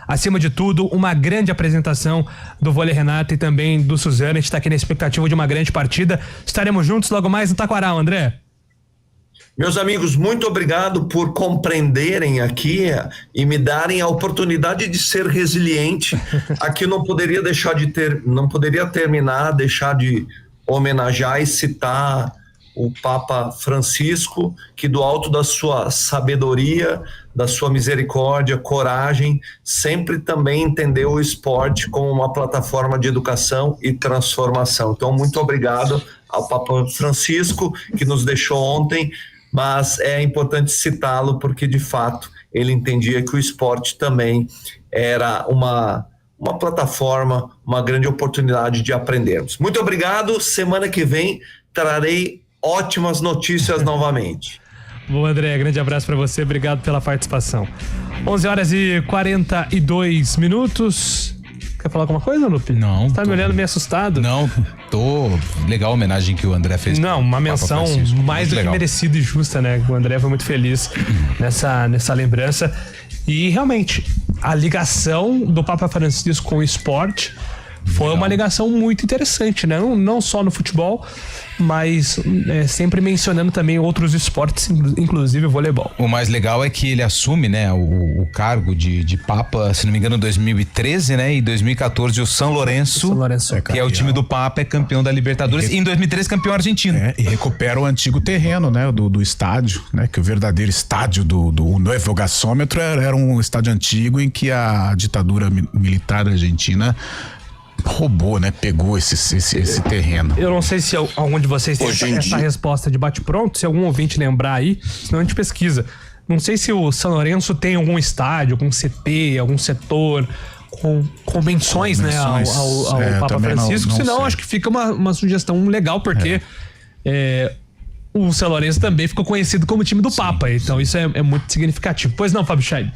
acima de tudo, uma grande apresentação do Vôlei Renata e também do Suzano. A gente está aqui na expectativa de uma grande partida. Estaremos juntos logo mais no Taquaral, André. Meus amigos, muito obrigado por compreenderem aqui e me darem a oportunidade de ser resiliente. Aqui não poderia deixar de homenagear e citar o Papa Francisco, que do alto da sua sabedoria, da sua misericórdia, coragem, sempre também entendeu o esporte como uma plataforma de educação e transformação. Então, muito obrigado ao Papa Francisco, que nos deixou ontem, mas é importante citá-lo porque, de fato, ele entendia que o esporte também era uma plataforma, uma grande oportunidade de aprendermos. Muito obrigado. Semana que vem trarei ótimas notícias novamente. Bom, André, grande abraço para você. Obrigado pela participação. 11h42. Quer falar alguma coisa, Lupe? Não. Você tá me olhando meio assustado? Não, tô... Legal a homenagem que o André fez. Não, uma menção mais do que merecida e justa, né? O André foi muito feliz nessa lembrança. E realmente, a ligação do Papa Francisco com o esporte foi uma ligação muito interessante, né? Não só no futebol, mas sempre mencionando também outros esportes, inclusive o voleibol. O mais legal é que ele assume, né, o cargo de Papa, se não me engano, em 2013, né? E em 2014 o São Lourenço, que é o time do Papa, é campeão da Libertadores. E em 2013 campeão argentino. E recupera o antigo terreno, né? Do estádio, né? Que o verdadeiro estádio do Novo Gasômetro era um estádio antigo em que a ditadura militar argentina roubou, né? Pegou esse terreno. Eu não sei se algum de vocês tem essa resposta de bate-pronto, se algum ouvinte lembrar aí, senão a gente pesquisa. Não sei se o São Lourenço tem algum estádio, algum CT, algum setor com menções, né, ao Papa Francisco. Senão, acho que fica uma sugestão legal, porque o São Lourenço também ficou conhecido como time do Papa. Então isso é muito significativo. Pois não, Fábio Scheib?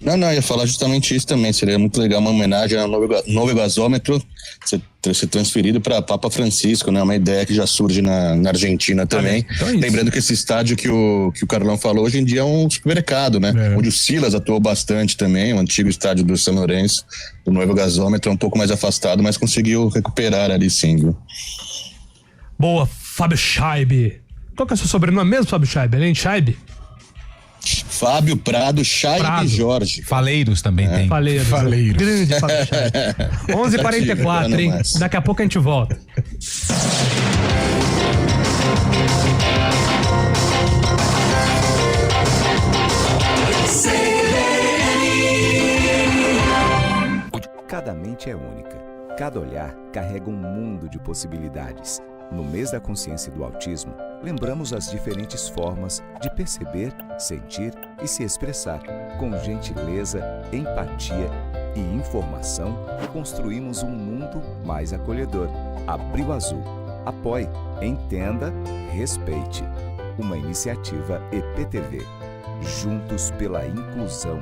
Não, eu ia falar justamente isso também. Seria muito legal uma homenagem ao Novo Gasômetro ser transferido para Papa Francisco, né? Uma ideia que já surge na Argentina também. Então lembrando que esse estádio que o Carlão falou hoje em dia é um supermercado, né? Onde o Silas atuou bastante também, o antigo estádio do São Lourenço, do Novo Gasômetro, um pouco mais afastado, mas conseguiu recuperar ali sim, viu? Boa, Fábio Scheib. Qual que é o seu sobrenome mesmo, Fábio Scheib? Além de Scheib? Fábio Prado, Scheib Jorge. Faleiros também tem. Faleiros. Grande Fábio Scheib. 11h44, hein? Daqui a pouco a gente volta. Cada mente é única. Cada olhar carrega um mundo de possibilidades. No mês da consciência do autismo, lembramos as diferentes formas de perceber, sentir e se expressar, com gentileza, empatia e informação, construímos um mundo mais acolhedor. Abril Azul. Apoie, entenda, respeite. Uma iniciativa EPTV. Juntos pela inclusão.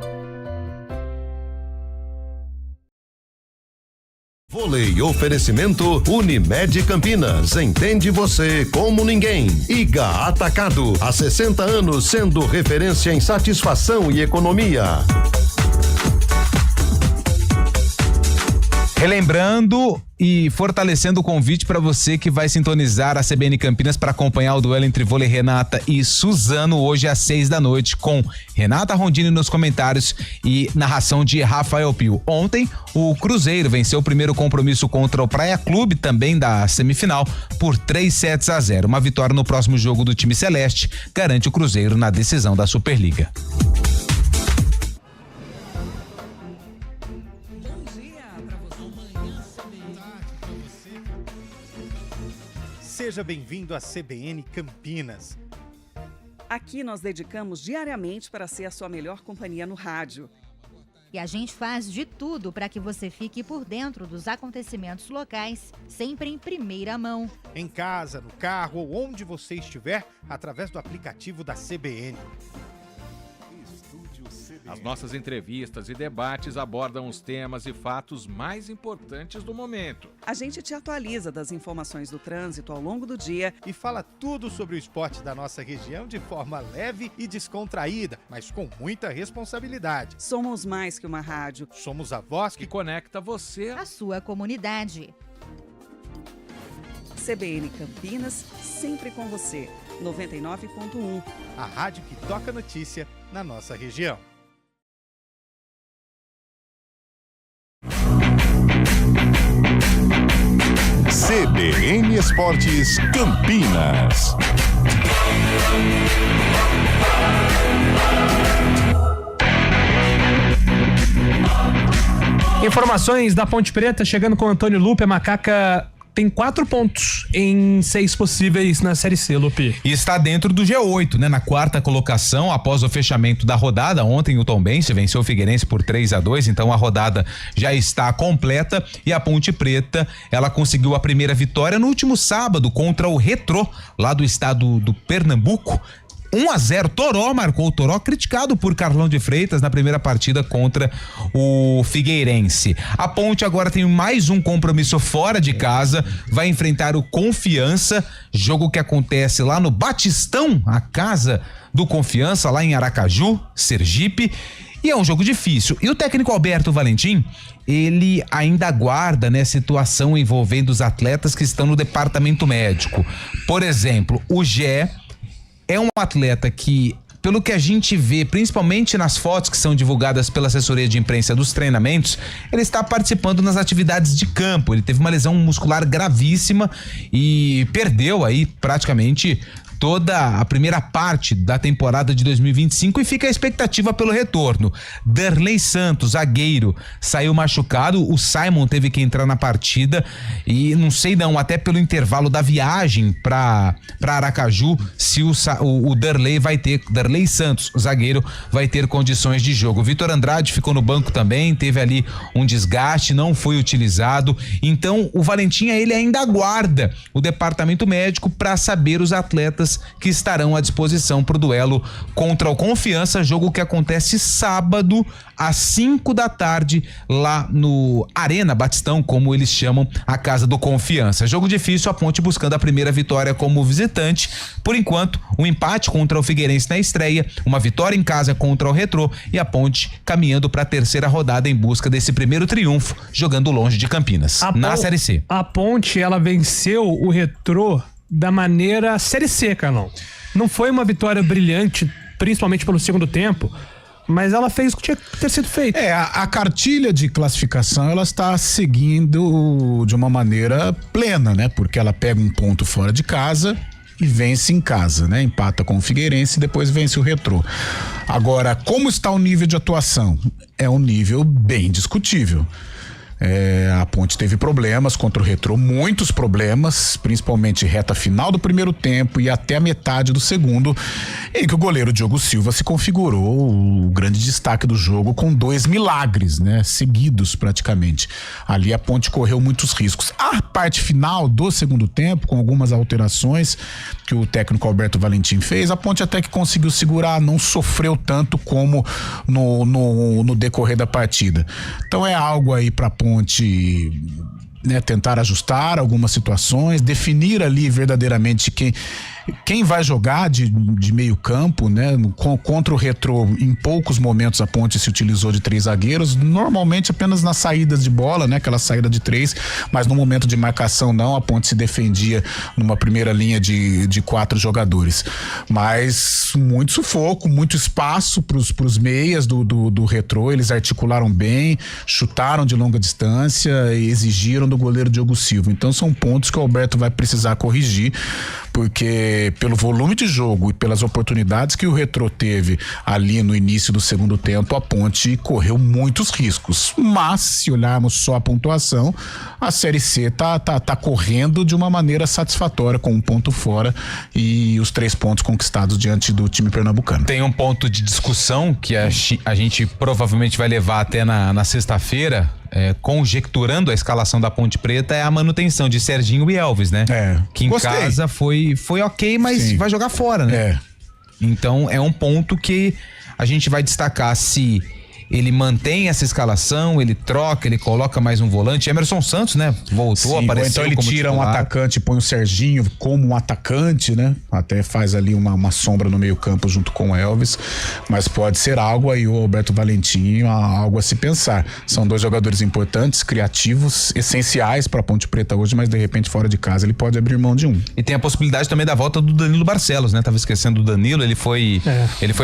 Vôlei oferecimento Unimed Campinas. Entende você como ninguém. Iga Atacado. Há 60 anos sendo referência em satisfação e economia. Relembrando e fortalecendo o convite para você que vai sintonizar a CBN Campinas para acompanhar o duelo entre Vôlei Renata e Suzano hoje às 18h com Renata Rondini nos comentários e narração de Rafael Pio. Ontem o Cruzeiro venceu o primeiro compromisso contra o Praia Clube, também da semifinal, por 3-0. Uma vitória no próximo jogo do time celeste garante o Cruzeiro na decisão da Superliga. Seja bem-vindo à CBN Campinas. Aqui nós dedicamos diariamente para ser a sua melhor companhia no rádio. E a gente faz de tudo para que você fique por dentro dos acontecimentos locais, sempre em primeira mão. Em casa, no carro ou onde você estiver, através do aplicativo da CBN. As nossas entrevistas e debates abordam os temas e fatos mais importantes do momento. A gente te atualiza das informações do trânsito ao longo do dia e fala tudo sobre o esporte da nossa região de forma leve e descontraída, mas com muita responsabilidade. Somos mais que uma rádio. Somos a voz que conecta você à sua comunidade. CBN Campinas, sempre com você. 99.1. A rádio que toca notícia na nossa região. CBN Esportes Campinas. Informações da Ponte Preta chegando com o Antônio Lupe. A Macaca tem 4 pontos em 6 possíveis na Série C, Lupe. E está dentro do G8, né? Na 4ª colocação, após o fechamento da rodada. Ontem o Tombense venceu o Figueirense por 3-2, então a rodada já está completa. E a Ponte Preta, ela conseguiu a primeira vitória no último sábado contra o Retrô, lá do estado do Pernambuco. 1-0, Toró marcou, o Toró criticado por Carlão de Freitas na primeira partida contra o Figueirense. A Ponte agora tem mais um compromisso fora de casa, vai enfrentar o Confiança, jogo que acontece lá no Batistão, a casa do Confiança, lá em Aracaju, Sergipe, e é um jogo difícil. E o técnico Alberto Valentim, ele ainda aguarda, né, situação envolvendo os atletas que estão no departamento médico. Por exemplo, o Gé é um atleta que, pelo que a gente vê, principalmente nas fotos que são divulgadas pela assessoria de imprensa dos treinamentos, ele está participando nas atividades de campo. Ele teve uma lesão muscular gravíssima e perdeu aí praticamente toda a primeira parte da temporada de 2025 e fica a expectativa pelo retorno. Derlei Santos, zagueiro, saiu machucado, o Simon teve que entrar na partida e não sei não, até pelo intervalo da viagem para Aracaju, se o Derlei Santos, o zagueiro, vai ter condições de jogo. O Vitor Andrade ficou no banco também, teve ali um desgaste, não foi utilizado, então o Valentim, ele ainda aguarda o departamento médico para saber os atletas que estarão à disposição para o duelo contra o Confiança, jogo que acontece sábado às 5 da tarde lá no Arena Batistão, como eles chamam a casa do Confiança. Jogo difícil, a Ponte buscando a primeira vitória como visitante. Por enquanto, um empate contra o Figueirense na estreia, uma vitória em casa contra o Retrô e a Ponte caminhando para a terceira rodada em busca desse primeiro triunfo, jogando longe de Campinas, na Série C. A Ponte, ela venceu o Retrô da maneira Série C, Carlão. Não foi uma vitória brilhante, principalmente pelo segundo tempo, mas ela fez o que tinha que ter sido feito. A cartilha de classificação, ela está seguindo de uma maneira plena, né? Porque ela pega um ponto fora de casa e vence em casa, né? Empata com o Figueirense e depois vence o Retrô. Agora, como está o nível de atuação? É um nível bem discutível. A Ponte teve problemas contra o Retrô, muitos problemas, principalmente reta final do primeiro tempo e até a metade do segundo, em que o goleiro Diogo Silva se configurou o grande destaque do jogo com 2 milagres, né? Seguidos praticamente. Ali a Ponte correu muitos riscos. A parte final do segundo tempo, com algumas alterações que o técnico Alberto Valentim fez, a Ponte até que conseguiu segurar, não sofreu tanto como no decorrer da partida. Então é algo aí pra Ponte, né, tentar ajustar algumas situações, definir ali verdadeiramente quem vai jogar de meio campo, né? Contra o Retrô, em poucos momentos a Ponte se utilizou de 3 zagueiros, normalmente apenas nas saídas de bola, né? Aquela saída de 3, mas no momento de marcação não, a Ponte se defendia numa primeira linha de 4 jogadores. Mas muito sufoco, muito espaço pros meias do Retrô, eles articularam bem, chutaram de longa distância e exigiram do goleiro Diogo Silva. Então são pontos que o Alberto vai precisar corrigir, porque pelo volume de jogo e pelas oportunidades que o Retrô teve ali no início do segundo tempo, a Ponte correu muitos riscos. Mas, se olharmos só a pontuação, a Série C tá correndo de uma maneira satisfatória, com 1 ponto fora e os 3 pontos conquistados diante do time pernambucano. Tem um ponto de discussão que a gente provavelmente vai levar até na sexta-feira, conjecturando a escalação da Ponte Preta, é a manutenção de Serginho e Elvis, né? Que em casa foi ok, mas sim, vai jogar fora, né? Então é um ponto que a gente vai destacar se ele mantém essa escalação, ele troca, ele coloca mais um volante. Emerson Santos, né? Voltou, apareceu. Então ele tira titular. Um atacante, põe o Serginho como um atacante, né? Até faz ali uma sombra no meio campo junto com o Elvis, mas pode ser algo aí, o Alberto Valentim, algo a se pensar. São 2 jogadores importantes, criativos, essenciais para a Ponte Preta hoje, mas de repente fora de casa ele pode abrir mão de um. E tem a possibilidade também da volta do Danilo Barcelos, né? Tava esquecendo do Danilo, ele foi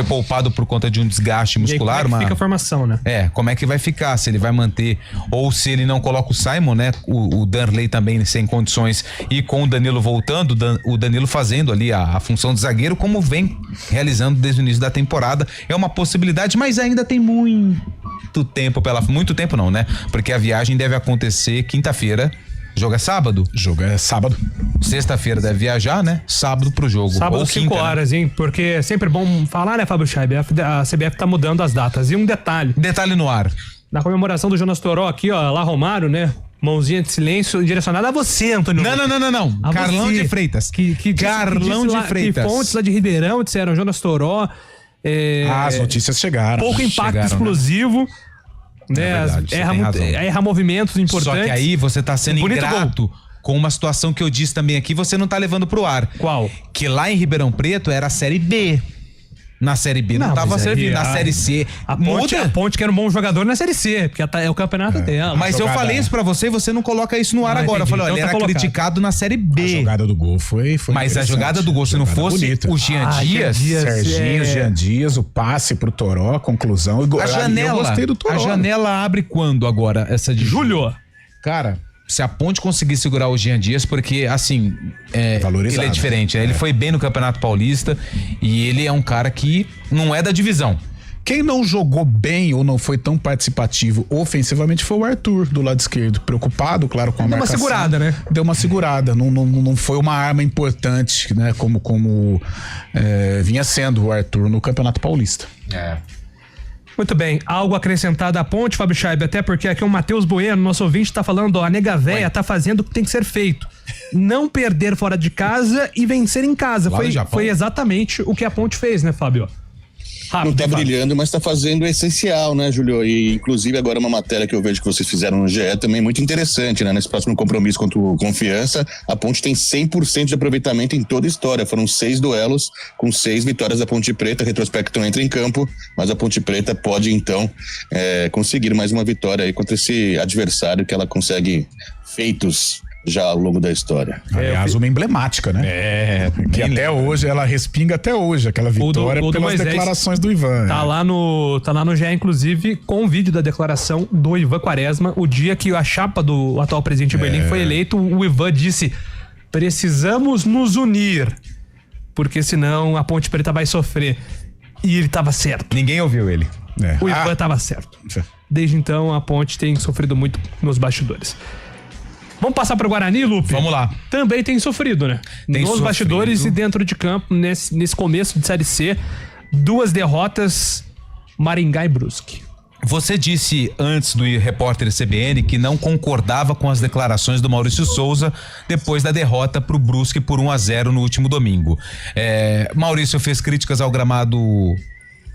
poupado por conta de um desgaste muscular. E aí, como é que fica a formação, né? Como é que vai ficar? Se ele vai manter ou se ele não coloca o Simon, né? O Danley também sem condições e com o Danilo voltando, o Danilo fazendo ali a função de zagueiro, como vem realizando desde o início da temporada. É uma possibilidade, mas ainda tem muito tempo muito tempo não, né? Porque a viagem deve acontecer quinta-feira. Jogo é sábado? Jogo é sábado. Sexta-feira deve viajar, né? Sábado pro jogo. Sábado, 5 horas, né? Hein? Porque é sempre bom falar, né, Fábio Scheib? A CBF tá mudando as datas. E um detalhe. Detalhe no ar. Na comemoração do Jonas Toró aqui, ó, lá Romário, né? Mãozinha de silêncio direcionada a você, Antônio. Não. A Carlão você, de Freitas. Carlão de Freitas. Que fontes lá de Ribeirão disseram Jonas Toró. As notícias chegaram. Pouco impacto explosivo. Né? Erra movimentos importantes. Só que aí você tá sendo ingrato com uma situação que eu disse também aqui, você não tá levando pro ar. Qual? Que lá em Ribeirão Preto era a Série B. Na Série B não tava servindo. Na Série C. A Ponte que era um bom jogador na Série C, porque é o campeonato dela. Mas eu falei isso pra você e você não coloca isso no ar agora. Eu falei, olha, ele era criticado na Série B. A jogada do gol foi mas a jogada do gol, se não fosse bonita. O Jean Dias, Serginho, Jean Dias, o passe pro Toró, a conclusão. A janela, eu gostei do Toró. A janela abre quando agora? Essa de julho. Cara, se a Ponte conseguir segurar o Jean Dias, porque assim, ele é diferente, né? Ele foi bem no Campeonato Paulista e ele é um cara que não é da divisão. Quem não jogou bem ou não foi tão participativo ofensivamente foi o Arthur, do lado esquerdo. Preocupado, claro, com a marcação. Deu uma segurada, né? Deu uma segurada. Não foi uma arma importante, né? Como vinha sendo o Arthur no Campeonato Paulista. Muito bem, algo acrescentado à Ponte, Fábio Scheib, até porque aqui o Matheus Bueno, nosso ouvinte, tá falando, a nega véia tá fazendo o que tem que ser feito. Não perder fora de casa e vencer em casa. Foi exatamente o que a Ponte fez, né, Fábio? Rápido, não tá brilhando, mas tá fazendo o essencial, né, Julio? E inclusive agora uma matéria que eu vejo que vocês fizeram no GE também muito interessante, né? Nesse próximo compromisso contra o Confiança, a Ponte tem 100% de aproveitamento em toda a história. Foram 6 duelos com 6 vitórias da Ponte Preta. Retrospecto não entra em campo, mas a Ponte Preta pode então conseguir mais uma vitória aí contra esse adversário que ela consegue feitos já ao longo da história. Aliás, uma emblemática, né? Que até hoje, ela respinga até hoje, aquela vitória pelas declarações do Ivan. Tá lá no GE, inclusive, com o vídeo da declaração do Ivan Quaresma, o dia que a chapa do atual presidente de Berlim foi eleito, o Ivan disse: precisamos nos unir, porque senão a Ponte Preta vai sofrer. E ele tava certo. Ninguém ouviu ele. O Ivan tava certo. Desde então, a Ponte tem sofrido muito nos bastidores. Vamos passar para o Guarani, Lupe? Vamos lá. Também tem sofrido, né? Tem nos sofrido. bastidores e dentro de campo, nesse começo de Série C, 2 derrotas, Maringá e Brusque. Você disse antes do repórter CBN que não concordava com as declarações do Maurício Souza depois da derrota pro Brusque por 1-0 no último domingo. Maurício fez críticas ao gramado,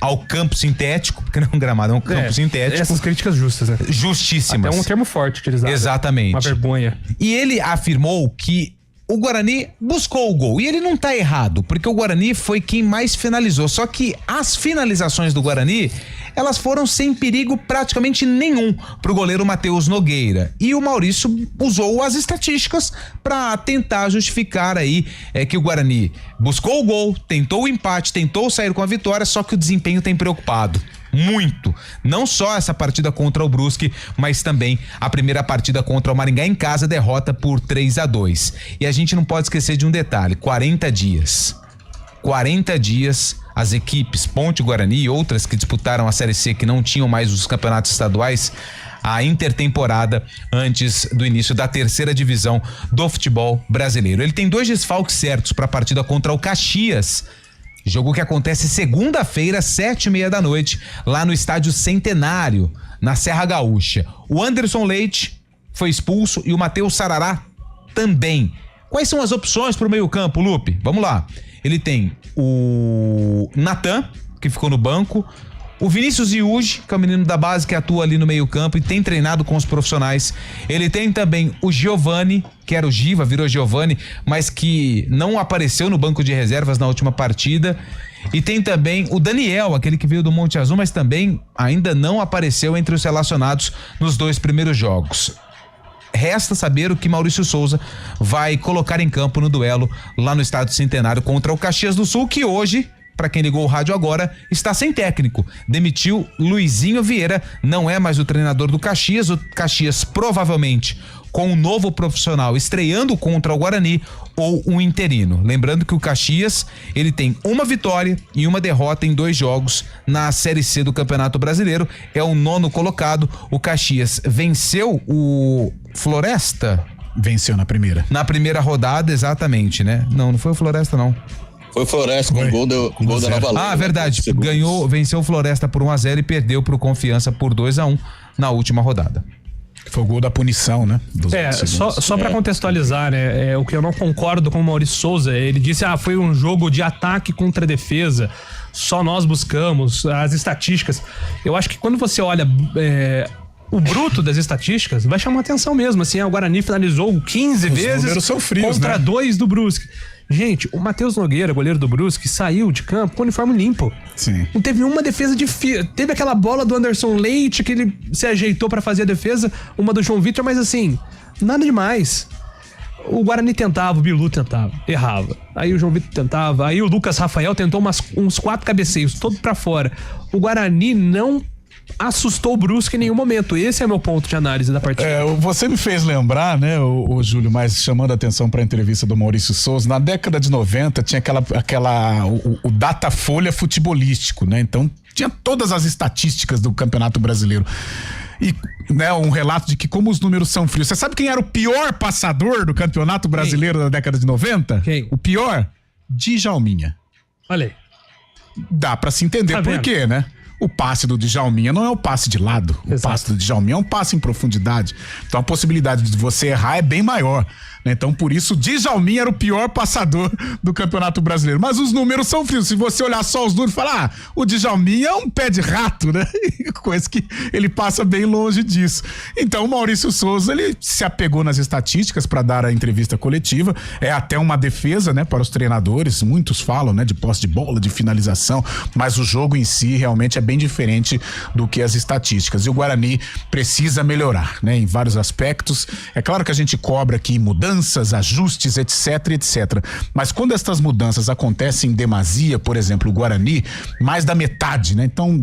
ao campo sintético, porque não é um gramado, é um campo sintético. Essas críticas justas, né? Justíssimas. Até um termo forte utilizado. Exatamente. Uma vergonha. E ele afirmou que o Guarani buscou o gol. E ele não tá errado, porque o Guarani foi quem mais finalizou. Só que as finalizações do Guarani, elas foram sem perigo praticamente nenhum pro goleiro Matheus Nogueira. E o Maurício usou as estatísticas para tentar justificar aí que o Guarani buscou o gol, tentou o empate, tentou sair com a vitória, só que o desempenho tem preocupado muito. Não só essa partida contra o Brusque, mas também a primeira partida contra o Maringá em casa, derrota por 3-2. E a gente não pode esquecer de um detalhe: 40 dias. 40 dias as equipes Ponte, Guarani e outras que disputaram a Série C, que não tinham mais os campeonatos estaduais, a intertemporada antes do início da terceira divisão do futebol brasileiro. Ele tem 2 desfalques certos para a partida contra o Caxias. Jogo que acontece segunda-feira, 7h30 da noite, lá no Estádio Centenário, na Serra Gaúcha. O Anderson Leite foi expulso e o Matheus Sarará também. Quais são as opções para o meio-campo, Lupe? Vamos lá. Ele tem o Natan, que ficou no banco, o Vinícius Iuge, que é o menino da base que atua ali no meio-campo e tem treinado com os profissionais. Ele tem também o Giovani, que era o Giva, virou Giovani, mas que não apareceu no banco de reservas na última partida. E tem também o Daniel, aquele que veio do Monte Azul, mas também ainda não apareceu entre os relacionados nos 2 primeiros jogos. Resta saber o que Maurício Souza vai colocar em campo no duelo lá no Estádio Centenário contra o Caxias do Sul, que hoje, para quem ligou o rádio agora, está sem técnico. Demitiu Luizinho Vieira, não é mais o treinador do Caxias. O Caxias provavelmente com um novo profissional estreando contra o Guarani ou um interino. Lembrando que o Caxias, ele tem 1 vitória e 1 derrota em 2 jogos na Série C do Campeonato Brasileiro. É o 9º colocado. O Caxias venceu o Floresta. Venceu na primeira. Na primeira rodada, exatamente, né? Não foi o Floresta, não. Foi o Floresta com gol da Nova Lei. Ah, verdade. Venceu o Floresta por 1-0 e perdeu pro Confiança por 2-1 na última rodada. Foi o gol da punição, né? Só pra contextualizar, né? O que eu não concordo com o Maurício Souza, ele disse, foi um jogo de ataque contra defesa, só nós buscamos as estatísticas. Eu acho que quando você olha o bruto das estatísticas, vai chamar atenção mesmo, assim, o Guarani finalizou 15 vezes são frios, contra né? 2 do Brusque. Gente, o Matheus Nogueira, goleiro do Brusque, saiu de campo com o uniforme limpo. Sim. Não teve uma defesa difícil. Teve aquela bola do Anderson Leite que ele se ajeitou pra fazer a defesa, uma do João Vitor, mas assim, nada demais. O Guarani tentava, o Bilu tentava, errava. Aí o João Vitor tentava, aí o Lucas Rafael tentou uns 4 cabeceios, todo pra fora. O Guarani não assustou o Brusque em nenhum momento. Esse é meu ponto de análise da partida. Você me fez lembrar, né, o Júlio, mas chamando a atenção para a entrevista do Maurício Souza, na década de 90 tinha o Datafolha futebolístico, né? Então tinha todas as estatísticas do Campeonato Brasileiro. E, né, um relato de que como os números são frios. Você sabe quem era o pior passador do Campeonato Brasileiro da década de 90? Quem? O pior? Djalminha. Olha aí. Dá pra se entender por quê, né? O passe do Djalminha não é o passe de lado. O passe do Djalminha é um passe em profundidade. Então a possibilidade de você errar é bem maior, né? Então por isso o Djalminha era o pior passador do Campeonato Brasileiro. Mas os números são frios. Se você olhar só os números e falar, o Djalminha é um pé de rato, né? Coisa que ele passa bem longe disso. Então o Maurício Souza, ele se apegou nas estatísticas para dar a entrevista coletiva. É até uma defesa, né, para os treinadores. Muitos falam, né, de posse de bola, de finalização, mas o jogo em si realmente é bem diferente do que as estatísticas. E o Guarani precisa melhorar, né, em vários aspectos. É claro que a gente cobra aqui mudanças, ajustes, etc, etc. Mas quando essas mudanças acontecem em demasia, por exemplo, o Guarani, mais da metade, né? Então,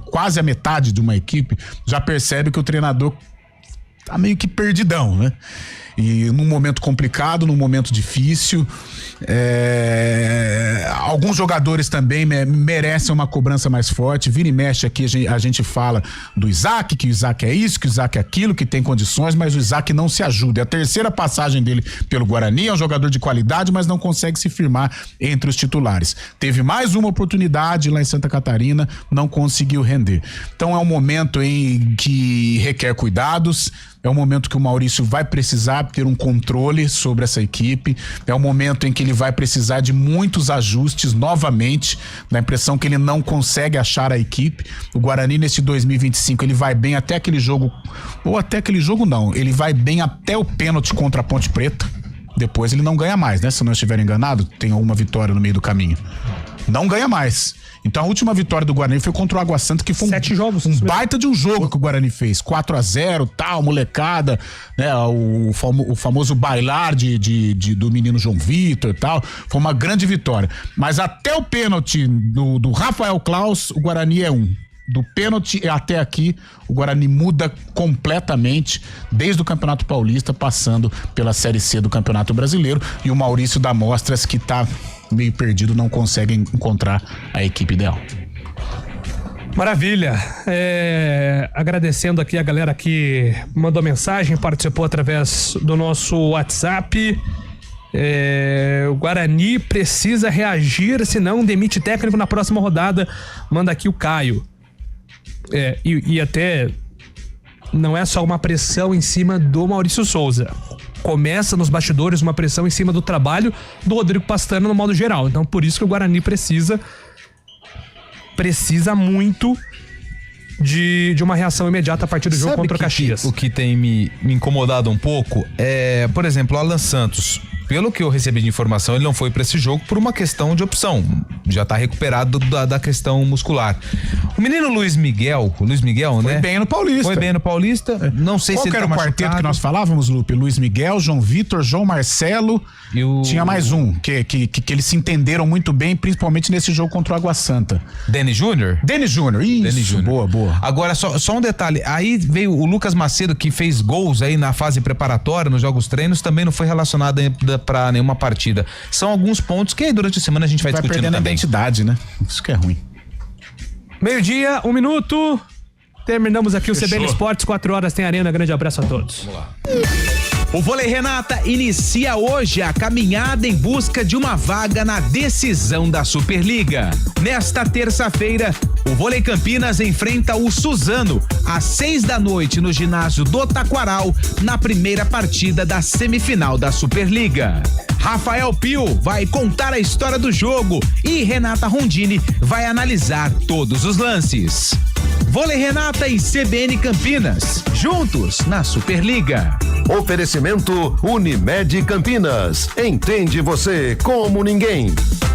quase a metade de uma equipe já percebe que o treinador tá meio que perdidão, né? E num momento complicado, num momento difícil, alguns jogadores também merecem uma cobrança mais forte. Vira e mexe aqui, a gente fala do Isaac, que o Isaac é isso, que o Isaac é aquilo, que tem condições, mas o Isaac não se ajuda. É a terceira passagem dele pelo Guarani, é um jogador de qualidade, mas não consegue se firmar entre os titulares. Teve mais uma oportunidade lá em Santa Catarina, não conseguiu render. Então é um momento em que requer cuidados, é um momento que o Maurício vai precisar ter um controle sobre essa equipe, é um momento em que ele vai precisar de muitos ajustes novamente, dá a impressão que ele não consegue achar a equipe. O Guarani nesse 2025 ele vai bem até aquele jogo, ou até aquele jogo não, ele vai bem até o pênalti contra a Ponte Preta, depois ele não ganha mais, né? Se eu não estiver enganado, tem alguma vitória no meio do caminho. Não ganha mais. Então a última vitória do Guarani foi contra o Água Santa, que foi 7 jogos, um baita de um jogo que o Guarani fez. 4-0, tal, molecada, né? O famoso bailar do menino João Vitor e tal. Foi uma grande vitória. Mas até o pênalti do Rafael Claus, o Guarani é 1. Do pênalti até aqui, o Guarani muda completamente, desde o Campeonato Paulista, passando pela Série C do Campeonato Brasileiro, e o Maurício dá mostras que tá meio perdido, não consegue encontrar a equipe ideal. Maravilha. Agradecendo aqui a galera que mandou mensagem, participou através do nosso WhatsApp. O Guarani precisa reagir, senão demite técnico na próxima rodada. Manda aqui o Caio. E até não é só uma pressão em cima do Maurício Souza. Começa nos bastidores uma pressão em cima do trabalho do Rodrigo Pastana no modo geral. Então por isso que o Guarani precisa muito de uma reação imediata a partir do jogo contra o Caxias. O que tem me incomodado um pouco é, por exemplo, o Alan Santos. Pelo que eu recebi de informação, ele não foi para esse jogo por uma questão de opção. Já tá recuperado da questão muscular. O menino Luiz Miguel, né? Foi bem no Paulista. Foi bem no Paulista. Não sei se ele era tá o quarteto machucado. que nós falávamos, Lupe? Luiz Miguel, João Vitor, João Marcelo. Tinha mais um, que eles se entenderam muito bem, principalmente nesse jogo contra o Água Santa. Denis Júnior? Denis Júnior, isso. Denis Júnior. Boa. Agora, só um detalhe. Aí veio o Lucas Macedo, que fez gols aí na fase preparatória, nos jogos treinos, também não foi relacionado para nenhuma partida. São alguns pontos que aí durante a semana a gente vai discutindo perdendo também. A identidade, né? Isso que é ruim. 12:00, 1 minuto. Terminamos aqui o CBN Esportes, 4 horas tem Arena. Grande abraço a todos. Vamos lá. O Vôlei Renata inicia hoje a caminhada em busca de uma vaga na decisão da Superliga. Nesta terça-feira, o Vôlei Campinas enfrenta o Suzano às 18h no ginásio do Taquaral, na primeira partida da semifinal da Superliga. Rafael Pio vai contar a história do jogo e Renata Rondini vai analisar todos os lances. Vôlei Renata e CBN Campinas, juntos na Superliga. Oferecimento Unimed Campinas. Entende você como ninguém.